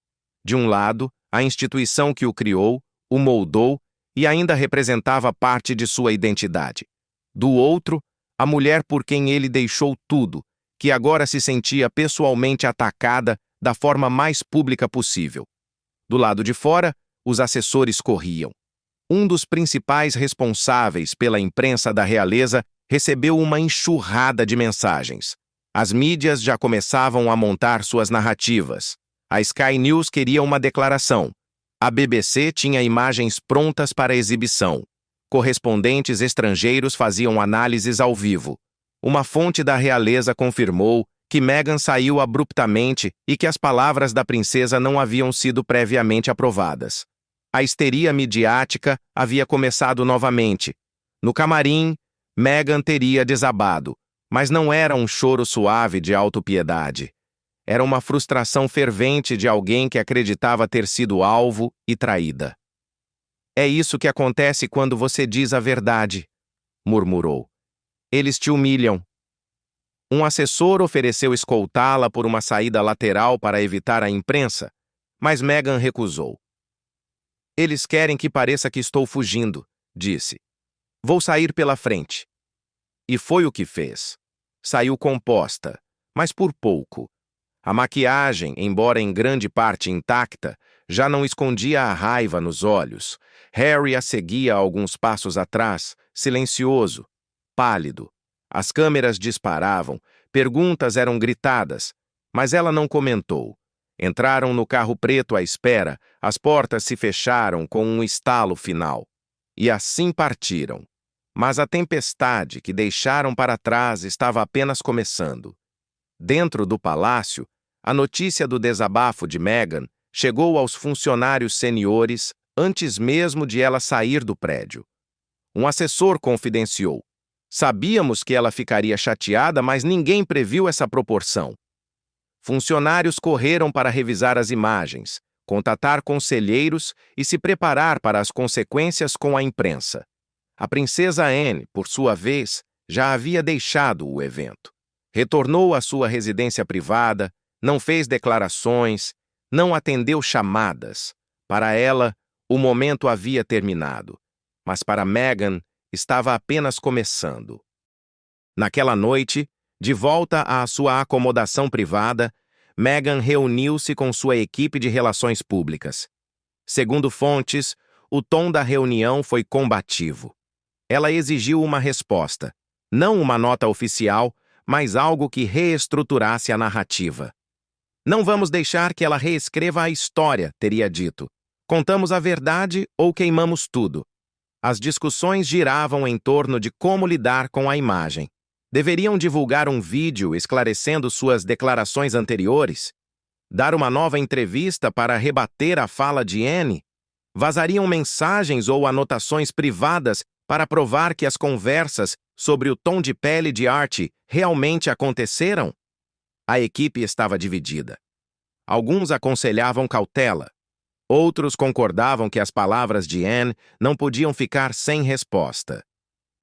De um lado, a instituição que o criou, o moldou e ainda representava parte de sua identidade. Do outro, a mulher por quem ele deixou tudo, que agora se sentia pessoalmente atacada da forma mais pública possível. Do lado de fora, os assessores corriam. Um dos principais responsáveis pela imprensa da realeza recebeu uma enxurrada de mensagens. As mídias já começavam a montar suas narrativas. A Sky News queria uma declaração. A BBC tinha imagens prontas para exibição. Correspondentes estrangeiros faziam análises ao vivo. Uma fonte da realeza confirmou que Meghan saiu abruptamente e que as palavras da princesa não haviam sido previamente aprovadas. A histeria midiática havia começado novamente. No camarim, Meghan teria desabado, mas não era um choro suave de autopiedade. Era uma frustração fervente de alguém que acreditava ter sido alvo e traída. "É isso que acontece quando você diz a verdade", murmurou. "Eles te humilham." Um assessor ofereceu escoltá-la por uma saída lateral para evitar a imprensa, mas Meghan recusou. "Eles querem que pareça que estou fugindo", disse. "Vou sair pela frente." E foi o que fez. Saiu composta, mas por pouco. A maquiagem, embora em grande parte intacta, já não escondia a raiva nos olhos. Harry a seguia alguns passos atrás, silencioso, pálido. As câmeras disparavam, perguntas eram gritadas, mas ela não comentou. Entraram no carro preto à espera, as portas se fecharam com um estalo final. E assim partiram. Mas a tempestade que deixaram para trás estava apenas começando. Dentro do palácio, a notícia do desabafo de Meghan chegou aos funcionários seniores antes mesmo de ela sair do prédio. Um assessor confidenciou. "Sabíamos que ela ficaria chateada, mas ninguém previu essa proporção." Funcionários correram para revisar as imagens, contatar conselheiros e se preparar para as consequências com a imprensa. A princesa Anne, por sua vez, já havia deixado o evento. Retornou à sua residência privada, não fez declarações, não atendeu chamadas. Para ela, o momento havia terminado, mas para Meghan estava apenas começando. Naquela noite, de volta à sua acomodação privada, Meghan reuniu-se com sua equipe de relações públicas. Segundo fontes, o tom da reunião foi combativo. Ela exigiu uma resposta, não uma nota oficial, mas algo que reestruturasse a narrativa. "Não vamos deixar que ela reescreva a história", teria dito. "Contamos a verdade ou queimamos tudo." As discussões giravam em torno de como lidar com a imagem. Deveriam divulgar um vídeo esclarecendo suas declarações anteriores? Dar uma nova entrevista para rebater a fala de Anne? Vazariam mensagens ou anotações privadas para provar que as conversas sobre o tom de pele de Archie realmente aconteceram? A equipe estava dividida. Alguns aconselhavam cautela. Outros concordavam que as palavras de Anne não podiam ficar sem resposta.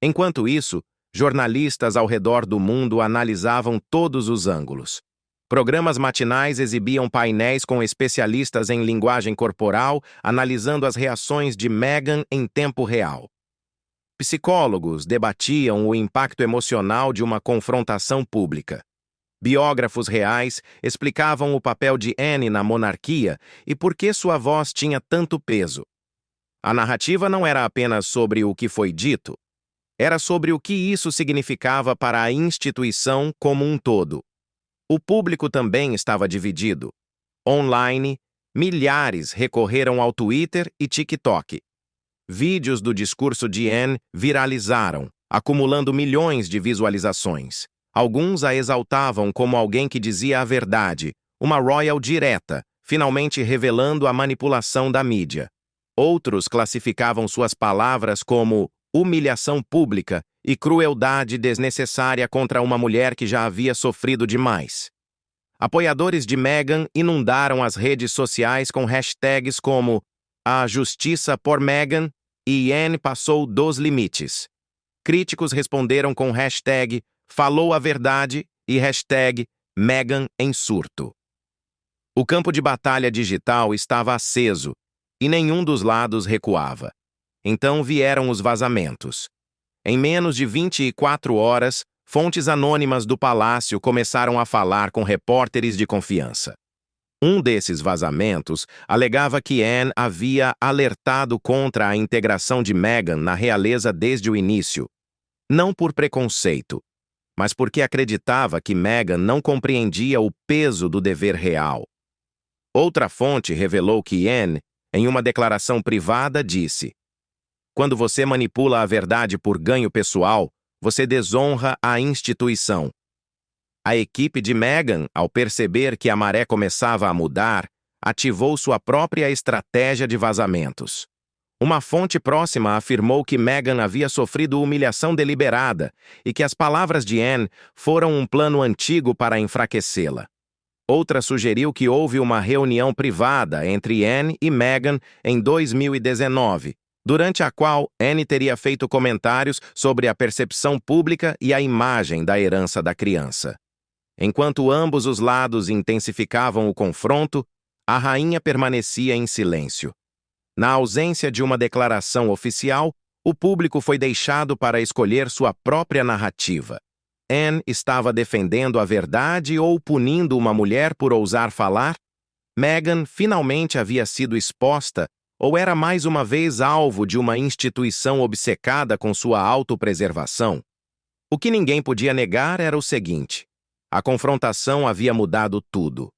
Enquanto isso, jornalistas ao redor do mundo analisavam todos os ângulos. Programas matinais exibiam painéis com especialistas em linguagem corporal, analisando as reações de Meghan em tempo real. Psicólogos debatiam o impacto emocional de uma confrontação pública. Biógrafos reais explicavam o papel de Anne na monarquia e por que sua voz tinha tanto peso. A narrativa não era apenas sobre o que foi dito, era sobre o que isso significava para a instituição como um todo. O público também estava dividido. Online, milhares recorreram ao Twitter e TikTok. Vídeos do discurso de Anne viralizaram, acumulando milhões de visualizações. Alguns a exaltavam como alguém que dizia a verdade, uma royal direta, finalmente revelando a manipulação da mídia. Outros classificavam suas palavras como humilhação pública e crueldade desnecessária contra uma mulher que já havia sofrido demais. Apoiadores de Meghan inundaram as redes sociais com hashtags como "A Justiça por Meghan" e "Anne passou dos limites". críticos responderam com hashtag falou a verdade e hashtag Meghan em surto. O campo de batalha digital estava aceso e nenhum dos lados recuava. Então vieram os vazamentos. Em menos de 24 horas, fontes anônimas do palácio começaram a falar com repórteres de confiança. Um desses vazamentos alegava que Anne havia alertado contra a integração de Meghan na realeza desde o início, não por preconceito, mas porque acreditava que Meghan não compreendia o peso do dever real. Outra fonte revelou que Anne, em uma declaração privada, disse: "Quando você manipula a verdade por ganho pessoal, você desonra a instituição." A equipe de Meghan, ao perceber que a maré começava a mudar, ativou sua própria estratégia de vazamentos. Uma fonte próxima afirmou que Meghan havia sofrido humilhação deliberada e que as palavras de Anne foram um plano antigo para enfraquecê-la. Outra sugeriu que houve uma reunião privada entre Anne e Meghan em 2019, durante a qual Anne teria feito comentários sobre a percepção pública e a imagem da herança da criança. Enquanto ambos os lados intensificavam o confronto, a rainha permanecia em silêncio. Na ausência de uma declaração oficial, o público foi deixado para escolher sua própria narrativa. Anne estava defendendo a verdade ou punindo uma mulher por ousar falar? Meghan finalmente havia sido exposta ou era mais uma vez alvo de uma instituição obcecada com sua autopreservação? O que ninguém podia negar era o seguinte: a confrontação havia mudado tudo.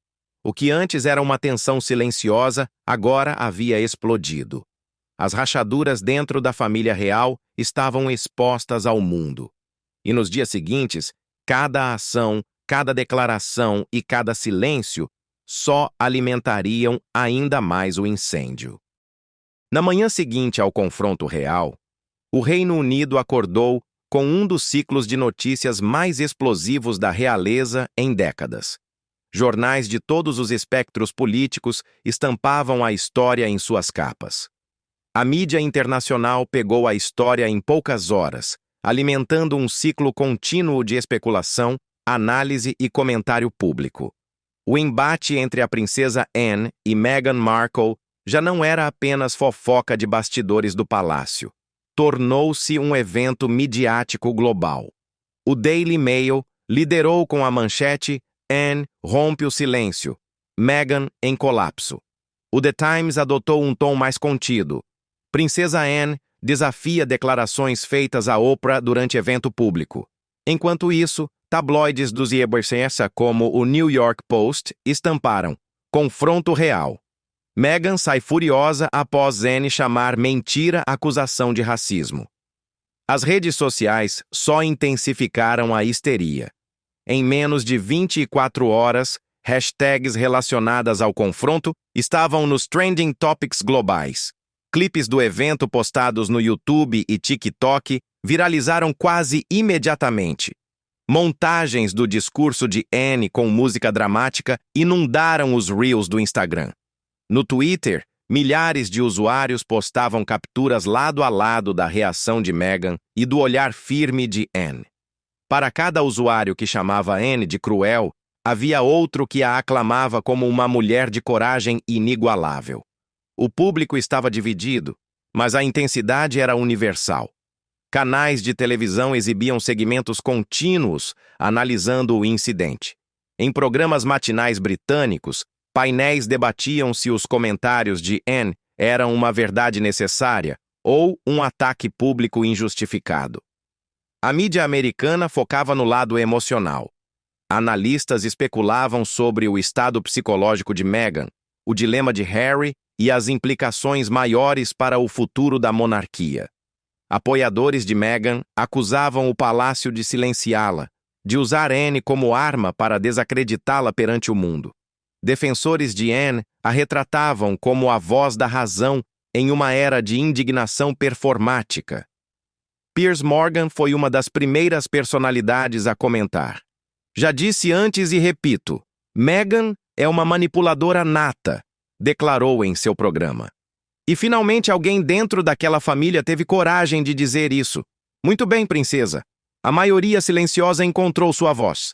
O que antes era uma tensão silenciosa, agora havia explodido. As rachaduras dentro da família real estavam expostas ao mundo. E nos dias seguintes, cada ação, cada declaração e cada silêncio só alimentariam ainda mais o incêndio. Na manhã seguinte ao confronto real, o Reino Unido acordou com um dos ciclos de notícias mais explosivos da realeza em décadas. Jornais de todos os espectros políticos estampavam a história em suas capas. A mídia internacional pegou a história em poucas horas, alimentando um ciclo contínuo de especulação, análise e comentário público. O embate entre a princesa Anne e Meghan Markle já não era apenas fofoca de bastidores do palácio. Tornou-se um evento midiático global. O Daily Mail liderou com a manchete "Anne rompe o silêncio. Meghan em colapso." O The Times adotou um tom mais contido. Princesa Anne desafia declarações feitas a Oprah durante evento público. Enquanto isso, tabloides dos Zeitgeist, como o New York Post, estamparam confronto real. Meghan sai furiosa após Anne chamar mentira a acusação de racismo. As redes sociais só intensificaram a histeria. Em menos de 24 horas, hashtags relacionadas ao confronto estavam nos trending topics globais. Clipes do evento postados no YouTube e TikTok viralizaram quase imediatamente. Montagens do discurso de Anne com música dramática inundaram os Reels do Instagram. No Twitter, milhares de usuários postavam capturas lado a lado da reação de Meghan e do olhar firme de Anne. Para cada usuário que chamava Anne de cruel, havia outro que a aclamava como uma mulher de coragem inigualável. O público estava dividido, mas a intensidade era universal. Canais de televisão exibiam segmentos contínuos analisando o incidente. Em programas matinais britânicos, painéis debatiam se os comentários de Anne eram uma verdade necessária ou um ataque público injustificado. A mídia americana focava no lado emocional. Analistas especulavam sobre o estado psicológico de Meghan, o dilema de Harry e as implicações maiores para o futuro da monarquia. Apoiadores de Meghan acusavam o palácio de silenciá-la, de usar Anne como arma para desacreditá-la perante o mundo. Defensores de Anne a retratavam como a voz da razão em uma era de indignação performática. Piers Morgan foi uma das primeiras personalidades a comentar. "Já disse antes e repito, Meghan é uma manipuladora nata", declarou em seu programa. E finalmente alguém dentro daquela família teve coragem de dizer isso. Muito bem, princesa. A maioria silenciosa encontrou sua voz.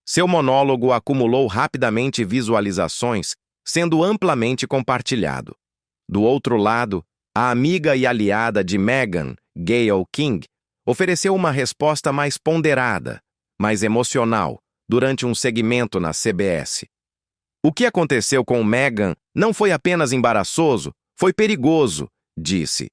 Seu monólogo acumulou rapidamente visualizações, sendo amplamente compartilhado. Do outro lado, a amiga e aliada de Meghan, Gayle King, ofereceu uma resposta mais ponderada, mais emocional, durante um segmento na CBS. O que aconteceu com Meghan não foi apenas embaraçoso, foi perigoso, disse.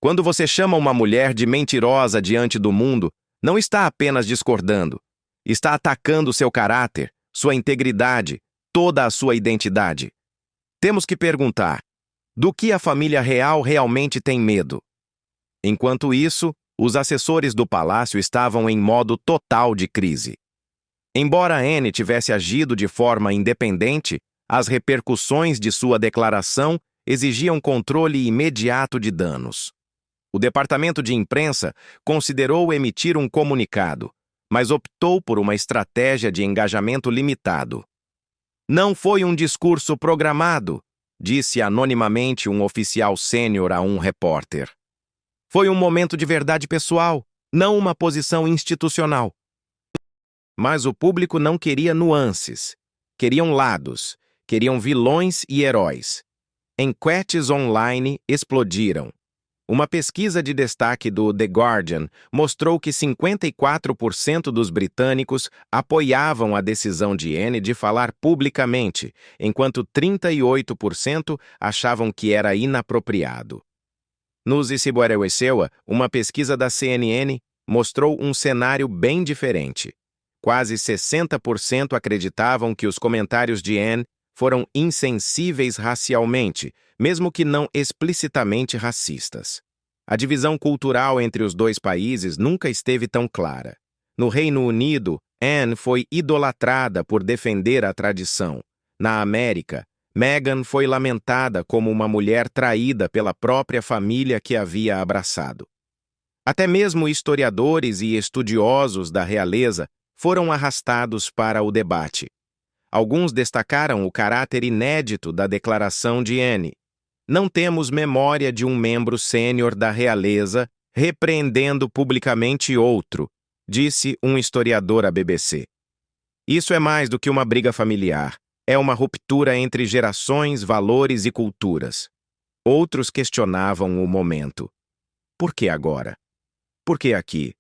Quando você chama uma mulher de mentirosa diante do mundo, não está apenas discordando, está atacando seu caráter, sua integridade, toda a sua identidade. Temos que perguntar: do que a família real realmente tem medo? Enquanto isso, os assessores do palácio estavam em modo total de crise. Embora Anne tivesse agido de forma independente, as repercussões de sua declaração exigiam controle imediato de danos. O departamento de imprensa considerou emitir um comunicado, mas optou por uma estratégia de engajamento limitado. Não foi um discurso programado, disse anonimamente um oficial sênior a um repórter. Foi um momento de verdade pessoal, não uma posição institucional. Mas o público não queria nuances. Queriam lados, queriam vilões e heróis. Enquetes online explodiram. Uma pesquisa de destaque do The Guardian mostrou que 54% dos britânicos apoiavam a decisão de Anne de falar publicamente, enquanto 38% achavam que era inapropriado. No Zisibuerewessewa, uma pesquisa da CNN mostrou um cenário bem diferente. Quase 60% acreditavam que os comentários de Anne foram insensíveis racialmente, mesmo que não explicitamente racistas. A divisão cultural entre os dois países nunca esteve tão clara. No Reino Unido, Anne foi idolatrada por defender a tradição. Na América, Meghan foi lamentada como uma mulher traída pela própria família que havia abraçado. Até mesmo historiadores e estudiosos da realeza foram arrastados para o debate. Alguns destacaram o caráter inédito da declaração de Anne. Não temos memória de um membro sênior da realeza repreendendo publicamente outro, disse um historiador à BBC. Isso é mais do que uma briga familiar. É uma ruptura entre gerações, valores e culturas. Outros questionavam o momento. Por que agora? Por que aqui?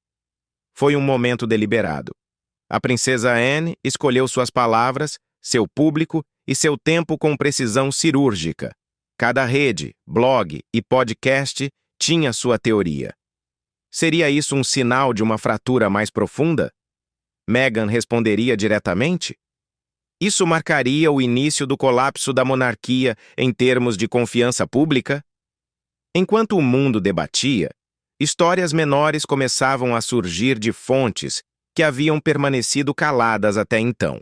Foi um momento deliberado. A princesa Anne escolheu suas palavras, seu público e seu tempo com precisão cirúrgica. Cada rede, blog e podcast tinha sua teoria. Seria isso um sinal de uma fratura mais profunda? Meghan responderia diretamente? Isso marcaria o início do colapso da monarquia em termos de confiança pública? Enquanto o mundo debatia, histórias menores começavam a surgir de fontes que haviam permanecido caladas até então.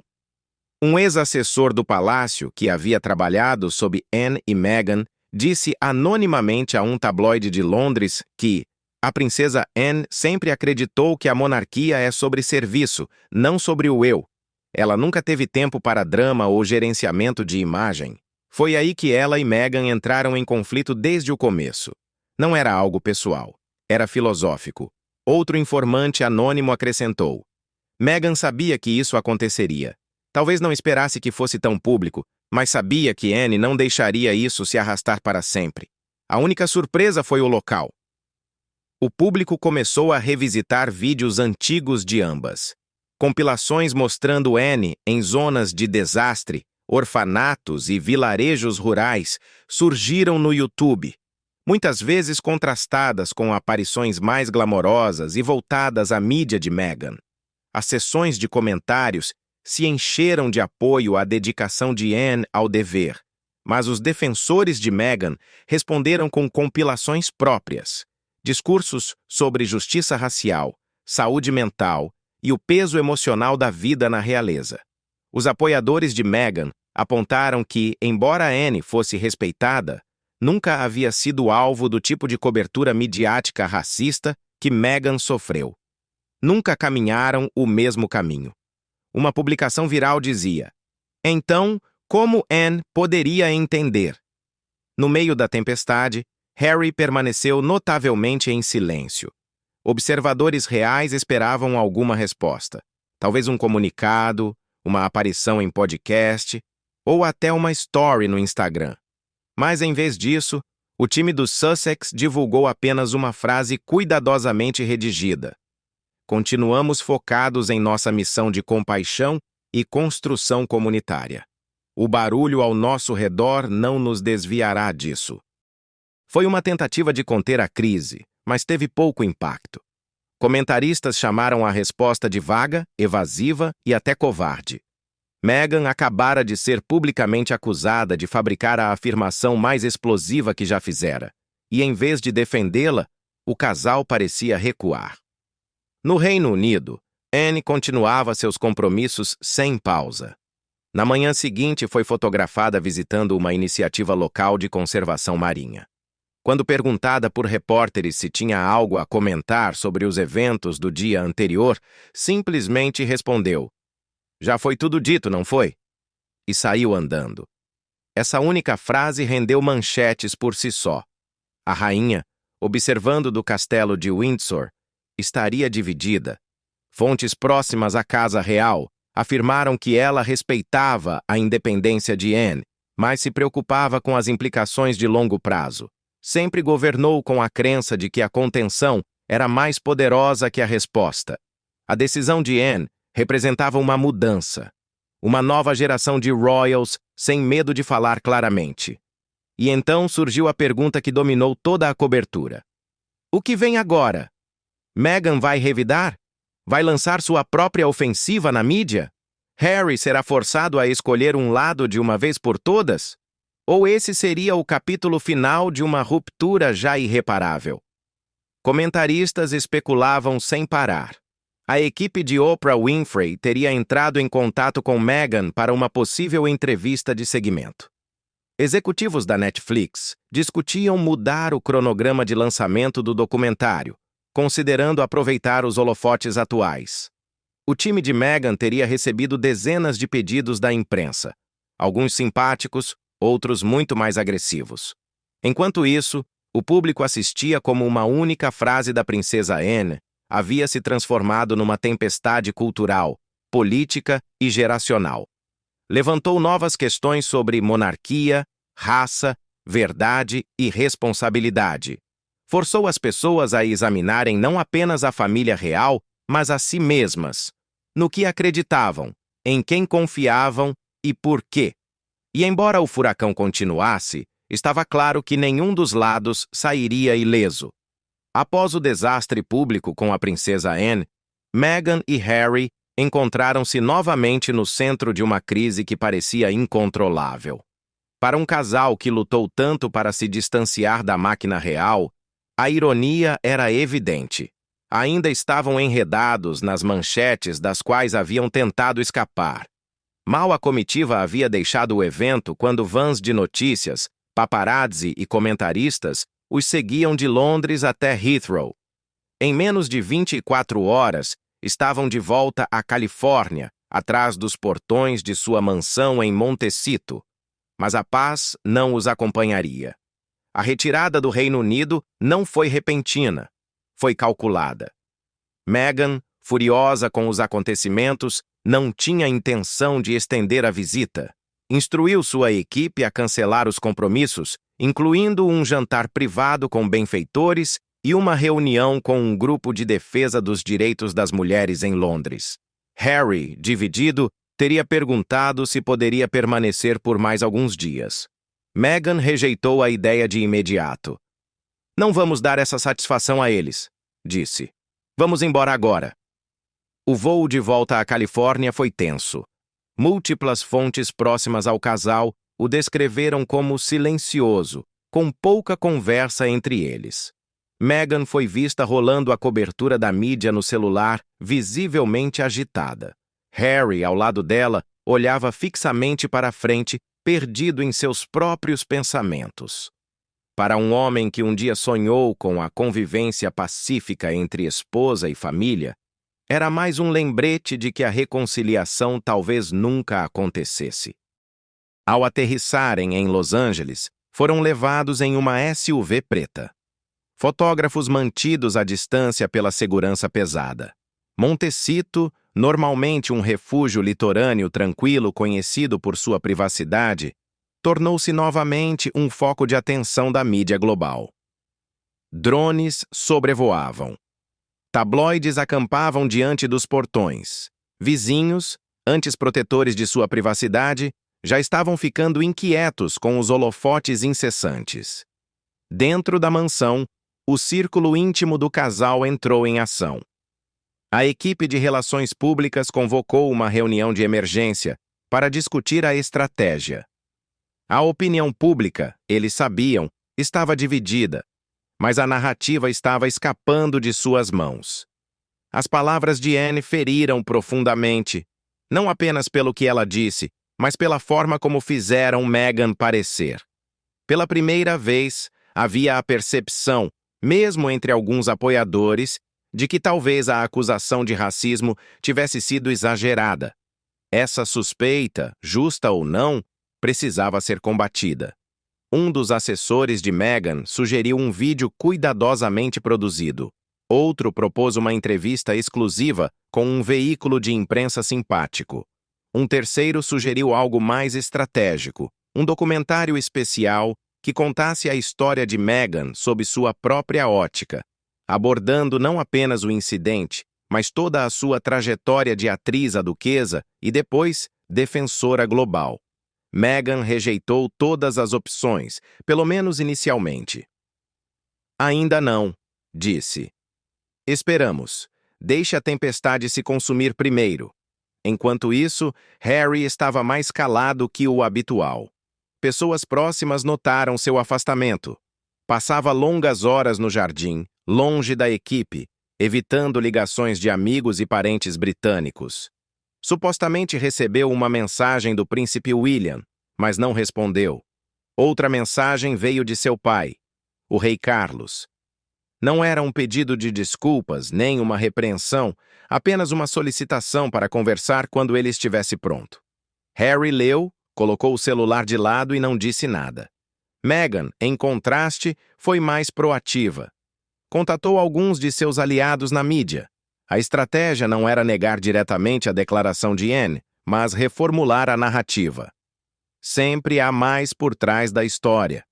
Um ex-assessor do palácio, que havia trabalhado sob Anne e Meghan, disse anonimamente a um tabloide de Londres que a princesa Anne sempre acreditou que a monarquia é sobre serviço, não sobre o eu. Ela nunca teve tempo para drama ou gerenciamento de imagem. Foi aí que ela e Meghan entraram em conflito desde o começo. Não era algo pessoal, era filosófico. Outro informante anônimo acrescentou. Meghan sabia que isso aconteceria. Talvez não esperasse que fosse tão público, mas sabia que Anne não deixaria isso se arrastar para sempre. A única surpresa foi o local. O público começou a revisitar vídeos antigos de ambas. Compilações mostrando Anne em zonas de desastre, orfanatos e vilarejos rurais surgiram no YouTube, muitas vezes contrastadas com aparições mais glamorosas e voltadas à mídia de Meghan. As sessões de comentários se encheram de apoio à dedicação de Anne ao dever, mas os defensores de Meghan responderam com compilações próprias, discursos sobre justiça racial, saúde mental e o peso emocional da vida na realeza. Os apoiadores de Meghan apontaram que, embora Anne fosse respeitada, nunca havia sido alvo do tipo de cobertura midiática racista que Meghan sofreu. Nunca caminharam o mesmo caminho. Uma publicação viral dizia: então, como Anne poderia entender? No meio da tempestade, Harry permaneceu notavelmente em silêncio. Observadores reais esperavam alguma resposta. Talvez um comunicado, uma aparição em podcast ou até uma story no Instagram. Mas, em vez disso, o time dos Sussex divulgou apenas uma frase cuidadosamente redigida. Continuamos focados em nossa missão de compaixão e construção comunitária. O barulho ao nosso redor não nos desviará disso. Foi uma tentativa de conter a crise, mas teve pouco impacto. Comentaristas chamaram a resposta de vaga, evasiva e até covarde. Meghan acabara de ser publicamente acusada de fabricar a afirmação mais explosiva que já fizera, e em vez de defendê-la, o casal parecia recuar. No Reino Unido, Anne continuava seus compromissos sem pausa. Na manhã seguinte, foi fotografada visitando uma iniciativa local de conservação marinha. Quando perguntada por repórteres se tinha algo a comentar sobre os eventos do dia anterior, simplesmente respondeu: "Já foi tudo dito, não foi?" E saiu andando. Essa única frase rendeu manchetes por si só. A rainha, observando do castelo de Windsor, estaria dividida. Fontes próximas à Casa Real afirmaram que ela respeitava a independência de Anne, mas se preocupava com as implicações de longo prazo. Sempre governou com a crença de que a contenção era mais poderosa que a resposta. A decisão de Anne representava uma mudança. Uma nova geração de royals sem medo de falar claramente. E então surgiu a pergunta que dominou toda a cobertura. O que vem agora? Meghan vai revidar? Vai lançar sua própria ofensiva na mídia? Harry será forçado a escolher um lado de uma vez por todas? Ou esse seria o capítulo final de uma ruptura já irreparável? Comentaristas especulavam sem parar. A equipe de Oprah Winfrey teria entrado em contato com Meghan para uma possível entrevista de seguimento. Executivos da Netflix discutiam mudar o cronograma de lançamento do documentário, considerando aproveitar os holofotes atuais. O time de Meghan teria recebido dezenas de pedidos da imprensa, alguns simpáticos, outros muito mais agressivos. Enquanto isso, o público assistia como uma única frase da princesa Anne havia se transformado numa tempestade cultural, política e geracional. Levantou novas questões sobre monarquia, raça, verdade e responsabilidade. Forçou as pessoas a examinarem não apenas a família real, mas a si mesmas, no que acreditavam, em quem confiavam e por quê. E embora o furacão continuasse, estava claro que nenhum dos lados sairia ileso. Após o desastre público com a princesa Anne, Meghan e Harry encontraram-se novamente no centro de uma crise que parecia incontrolável. Para um casal que lutou tanto para se distanciar da máquina real, a ironia era evidente. Ainda estavam enredados nas manchetes das quais haviam tentado escapar. Mal a comitiva havia deixado o evento quando vans de notícias, paparazzi e comentaristas os seguiam de Londres até Heathrow. Em menos de 24 horas, estavam de volta à Califórnia, atrás dos portões de sua mansão em Montecito. Mas a paz não os acompanharia. A retirada do Reino Unido não foi repentina, foi calculada. Meghan, furiosa com os acontecimentos, não tinha intenção de estender a visita. Instruiu sua equipe a cancelar os compromissos, incluindo um jantar privado com benfeitores e uma reunião com um grupo de defesa dos direitos das mulheres em Londres. Harry, dividido, teria perguntado se poderia permanecer por mais alguns dias. Meghan rejeitou a ideia de imediato. "Não vamos dar essa satisfação a eles", disse. "Vamos embora agora." O voo de volta à Califórnia foi tenso. Múltiplas fontes próximas ao casal o descreveram como silencioso, com pouca conversa entre eles. Meghan foi vista rolando a cobertura da mídia no celular, visivelmente agitada. Harry, ao lado dela, olhava fixamente para a frente, perdido em seus próprios pensamentos. Para um homem que um dia sonhou com a convivência pacífica entre esposa e família, era mais um lembrete de que a reconciliação talvez nunca acontecesse. Ao aterrissarem em Los Angeles, foram levados em uma SUV preta. Fotógrafos mantidos à distância pela segurança pesada. Montecito, normalmente um refúgio litorâneo tranquilo conhecido por sua privacidade, tornou-se novamente um foco de atenção da mídia global. Drones sobrevoavam. Tabloides acampavam diante dos portões. Vizinhos, antes protetores de sua privacidade, já estavam ficando inquietos com os holofotes incessantes. Dentro da mansão, o círculo íntimo do casal entrou em ação. A equipe de relações públicas convocou uma reunião de emergência para discutir a estratégia. A opinião pública, eles sabiam, estava dividida, mas a narrativa estava escapando de suas mãos. As palavras de Anne feriram profundamente, não apenas pelo que ela disse, mas pela forma como fizeram Meghan parecer. Pela primeira vez, havia a percepção, mesmo entre alguns apoiadores, de que talvez a acusação de racismo tivesse sido exagerada. Essa suspeita, justa ou não, precisava ser combatida. Um dos assessores de Meghan sugeriu um vídeo cuidadosamente produzido. Outro propôs uma entrevista exclusiva com um veículo de imprensa simpático. Um terceiro sugeriu algo mais estratégico, um documentário especial que contasse a história de Meghan sob sua própria ótica, abordando não apenas o incidente, mas toda a sua trajetória de atriz à duquesa e depois defensora global. Meghan rejeitou todas as opções, pelo menos inicialmente. Ainda não, disse. Esperamos. Deixe a tempestade se consumir primeiro. Enquanto isso, Harry estava mais calado que o habitual. Pessoas próximas notaram seu afastamento. Passava longas horas no jardim, longe da equipe, evitando ligações de amigos e parentes britânicos. Supostamente recebeu uma mensagem do príncipe William, mas não respondeu. Outra mensagem veio de seu pai, o rei Carlos. Não era um pedido de desculpas, nem uma repreensão, apenas uma solicitação para conversar quando ele estivesse pronto. Harry leu, colocou o celular de lado e não disse nada. Meghan, em contraste, foi mais proativa. Contatou alguns de seus aliados na mídia. A estratégia não era negar diretamente a declaração de Anne, mas reformular a narrativa. Sempre há mais por trás da história.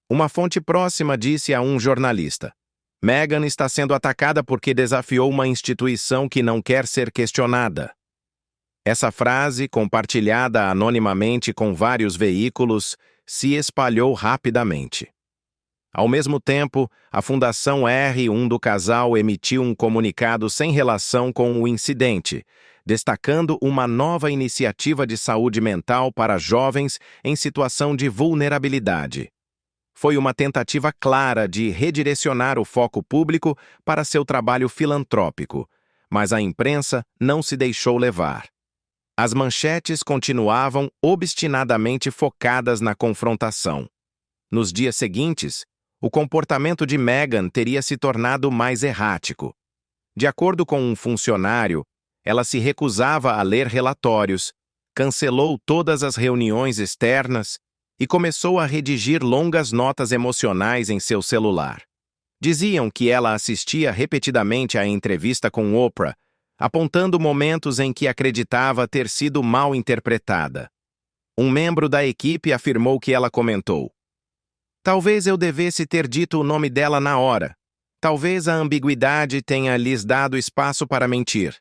Uma fonte próxima disse a um jornalista: Meghan está sendo atacada porque desafiou uma instituição que não quer ser questionada. Essa frase, compartilhada anonimamente com vários veículos, se espalhou rapidamente. Ao mesmo tempo, a Fundação R1 do casal emitiu um comunicado sem relação com o incidente, destacando uma nova iniciativa de saúde mental para jovens em situação de vulnerabilidade. Foi uma tentativa clara de redirecionar o foco público para seu trabalho filantrópico, mas a imprensa não se deixou levar. As manchetes continuavam obstinadamente focadas na confrontação. Nos dias seguintes, o comportamento de Meghan teria se tornado mais errático. De acordo com um funcionário, ela se recusava a ler relatórios, cancelou todas as reuniões externas e começou a redigir longas notas emocionais em seu celular. Diziam que ela assistia repetidamente à entrevista com Oprah, apontando momentos em que acreditava ter sido mal interpretada. Um membro da equipe afirmou que ela comentou: talvez eu devesse ter dito o nome dela na hora. Talvez a ambiguidade tenha lhes dado espaço para mentir.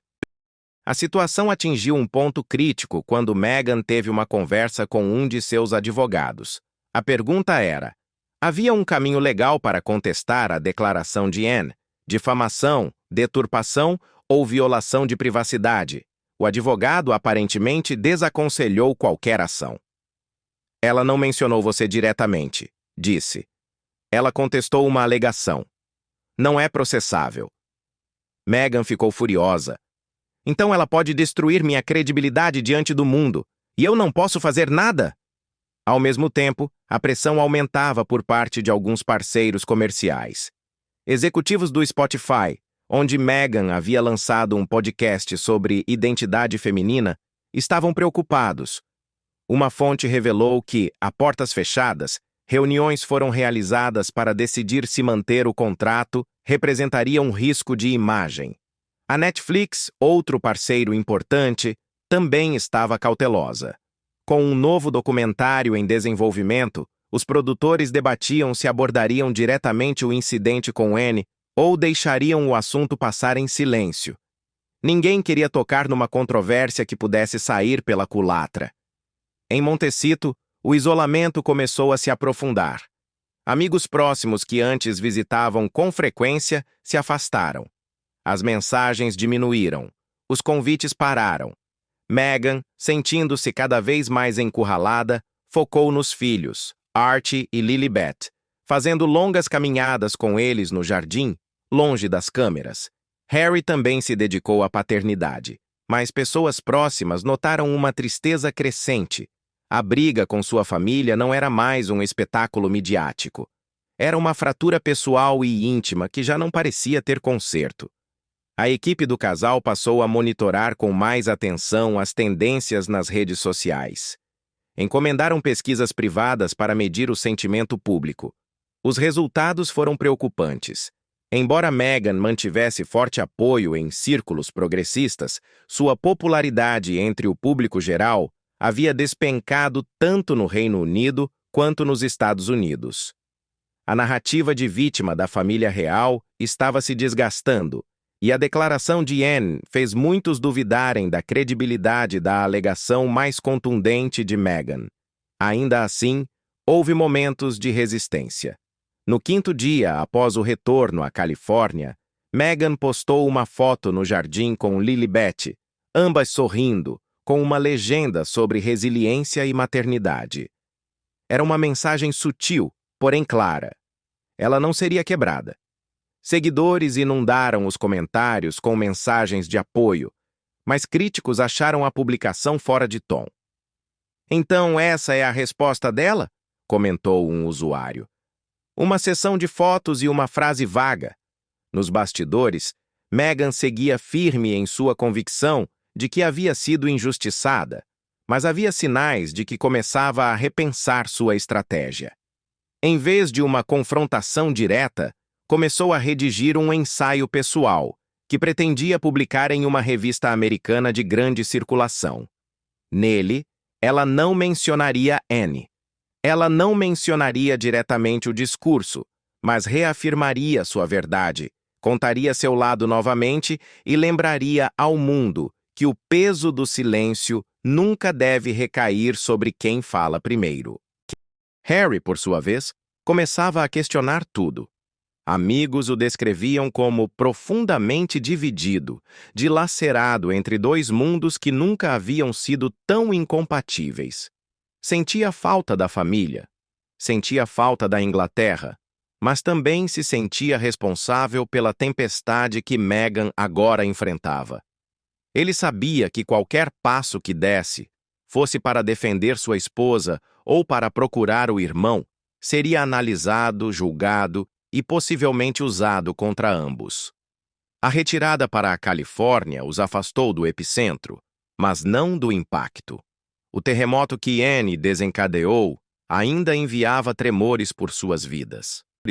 A situação atingiu um ponto crítico quando Meghan teve uma conversa com um de seus advogados. A pergunta era: havia um caminho legal para contestar a declaração de Anne? Difamação, deturpação ou violação de privacidade? O advogado aparentemente desaconselhou qualquer ação. Ela não mencionou você diretamente, disse. Ela contestou uma alegação. Não é processável. Meghan ficou furiosa. Então ela pode destruir minha credibilidade diante do mundo, e eu não posso fazer nada? Ao mesmo tempo, a pressão aumentava por parte de alguns parceiros comerciais. Executivos do Spotify, onde Meghan havia lançado um podcast sobre identidade feminina, estavam preocupados. Uma fonte revelou que, a portas fechadas, Reuniões foram realizadas para decidir se manter o contrato representaria um risco de imagem. A Netflix, outro parceiro importante, também estava cautelosa. Com um novo documentário em desenvolvimento, os produtores debatiam se abordariam diretamente o incidente com Anne ou deixariam o assunto passar em silêncio. Ninguém queria tocar numa controvérsia que pudesse sair pela culatra. Em Montecito, o isolamento começou a se aprofundar. Amigos próximos que antes visitavam com frequência se afastaram. As mensagens diminuíram. Os convites pararam. Meghan, sentindo-se cada vez mais encurralada, focou nos filhos, Archie e Lilibet, fazendo longas caminhadas com eles no jardim, longe das câmeras. Harry também se dedicou à paternidade, mas pessoas próximas notaram uma tristeza crescente. A briga com sua família não era mais um espetáculo midiático. Era uma fratura pessoal e íntima que já não parecia ter conserto. A equipe do casal passou a monitorar com mais atenção as tendências nas redes sociais. Encomendaram pesquisas privadas para medir o sentimento público. Os resultados foram preocupantes. Embora Meghan mantivesse forte apoio em círculos progressistas, sua popularidade entre o público geral havia despencado tanto no Reino Unido quanto nos Estados Unidos. A narrativa de vítima da família real estava se desgastando, e a declaração de Anne fez muitos duvidarem da credibilidade da alegação mais contundente de Meghan. Ainda assim, houve momentos de resistência. No quinto dia após o retorno à Califórnia, Meghan postou uma foto no jardim com Lilibet, ambas sorrindo, com uma legenda sobre resiliência e maternidade. Era uma mensagem sutil, porém clara. Ela não seria quebrada. Seguidores inundaram os comentários com mensagens de apoio, mas críticos acharam a publicação fora de tom. "Então essa é a resposta dela?" comentou um usuário. Uma sessão de fotos e uma frase vaga. Nos bastidores, Meghan seguia firme em sua convicção de que havia sido injustiçada, mas havia sinais de que começava a repensar sua estratégia. Em vez de uma confrontação direta, começou a redigir um ensaio pessoal, que pretendia publicar em uma revista americana de grande circulação. Nele, ela não mencionaria Anne. Ela não mencionaria diretamente o discurso, mas reafirmaria sua verdade, contaria seu lado novamente e lembraria ao mundo que o peso do silêncio nunca deve recair sobre quem fala primeiro. Harry, por sua vez, começava a questionar tudo. Amigos o descreviam como profundamente dividido, dilacerado entre dois mundos que nunca haviam sido tão incompatíveis. Sentia falta da família, sentia falta da Inglaterra, mas também se sentia responsável pela tempestade que Meghan agora enfrentava. Ele sabia que qualquer passo que desse, fosse para defender sua esposa ou para procurar o irmão, seria analisado, julgado e possivelmente usado contra ambos. A retirada para a Califórnia os afastou do epicentro, mas não do impacto. O terremoto que Anne desencadeou ainda enviava tremores por suas vidas.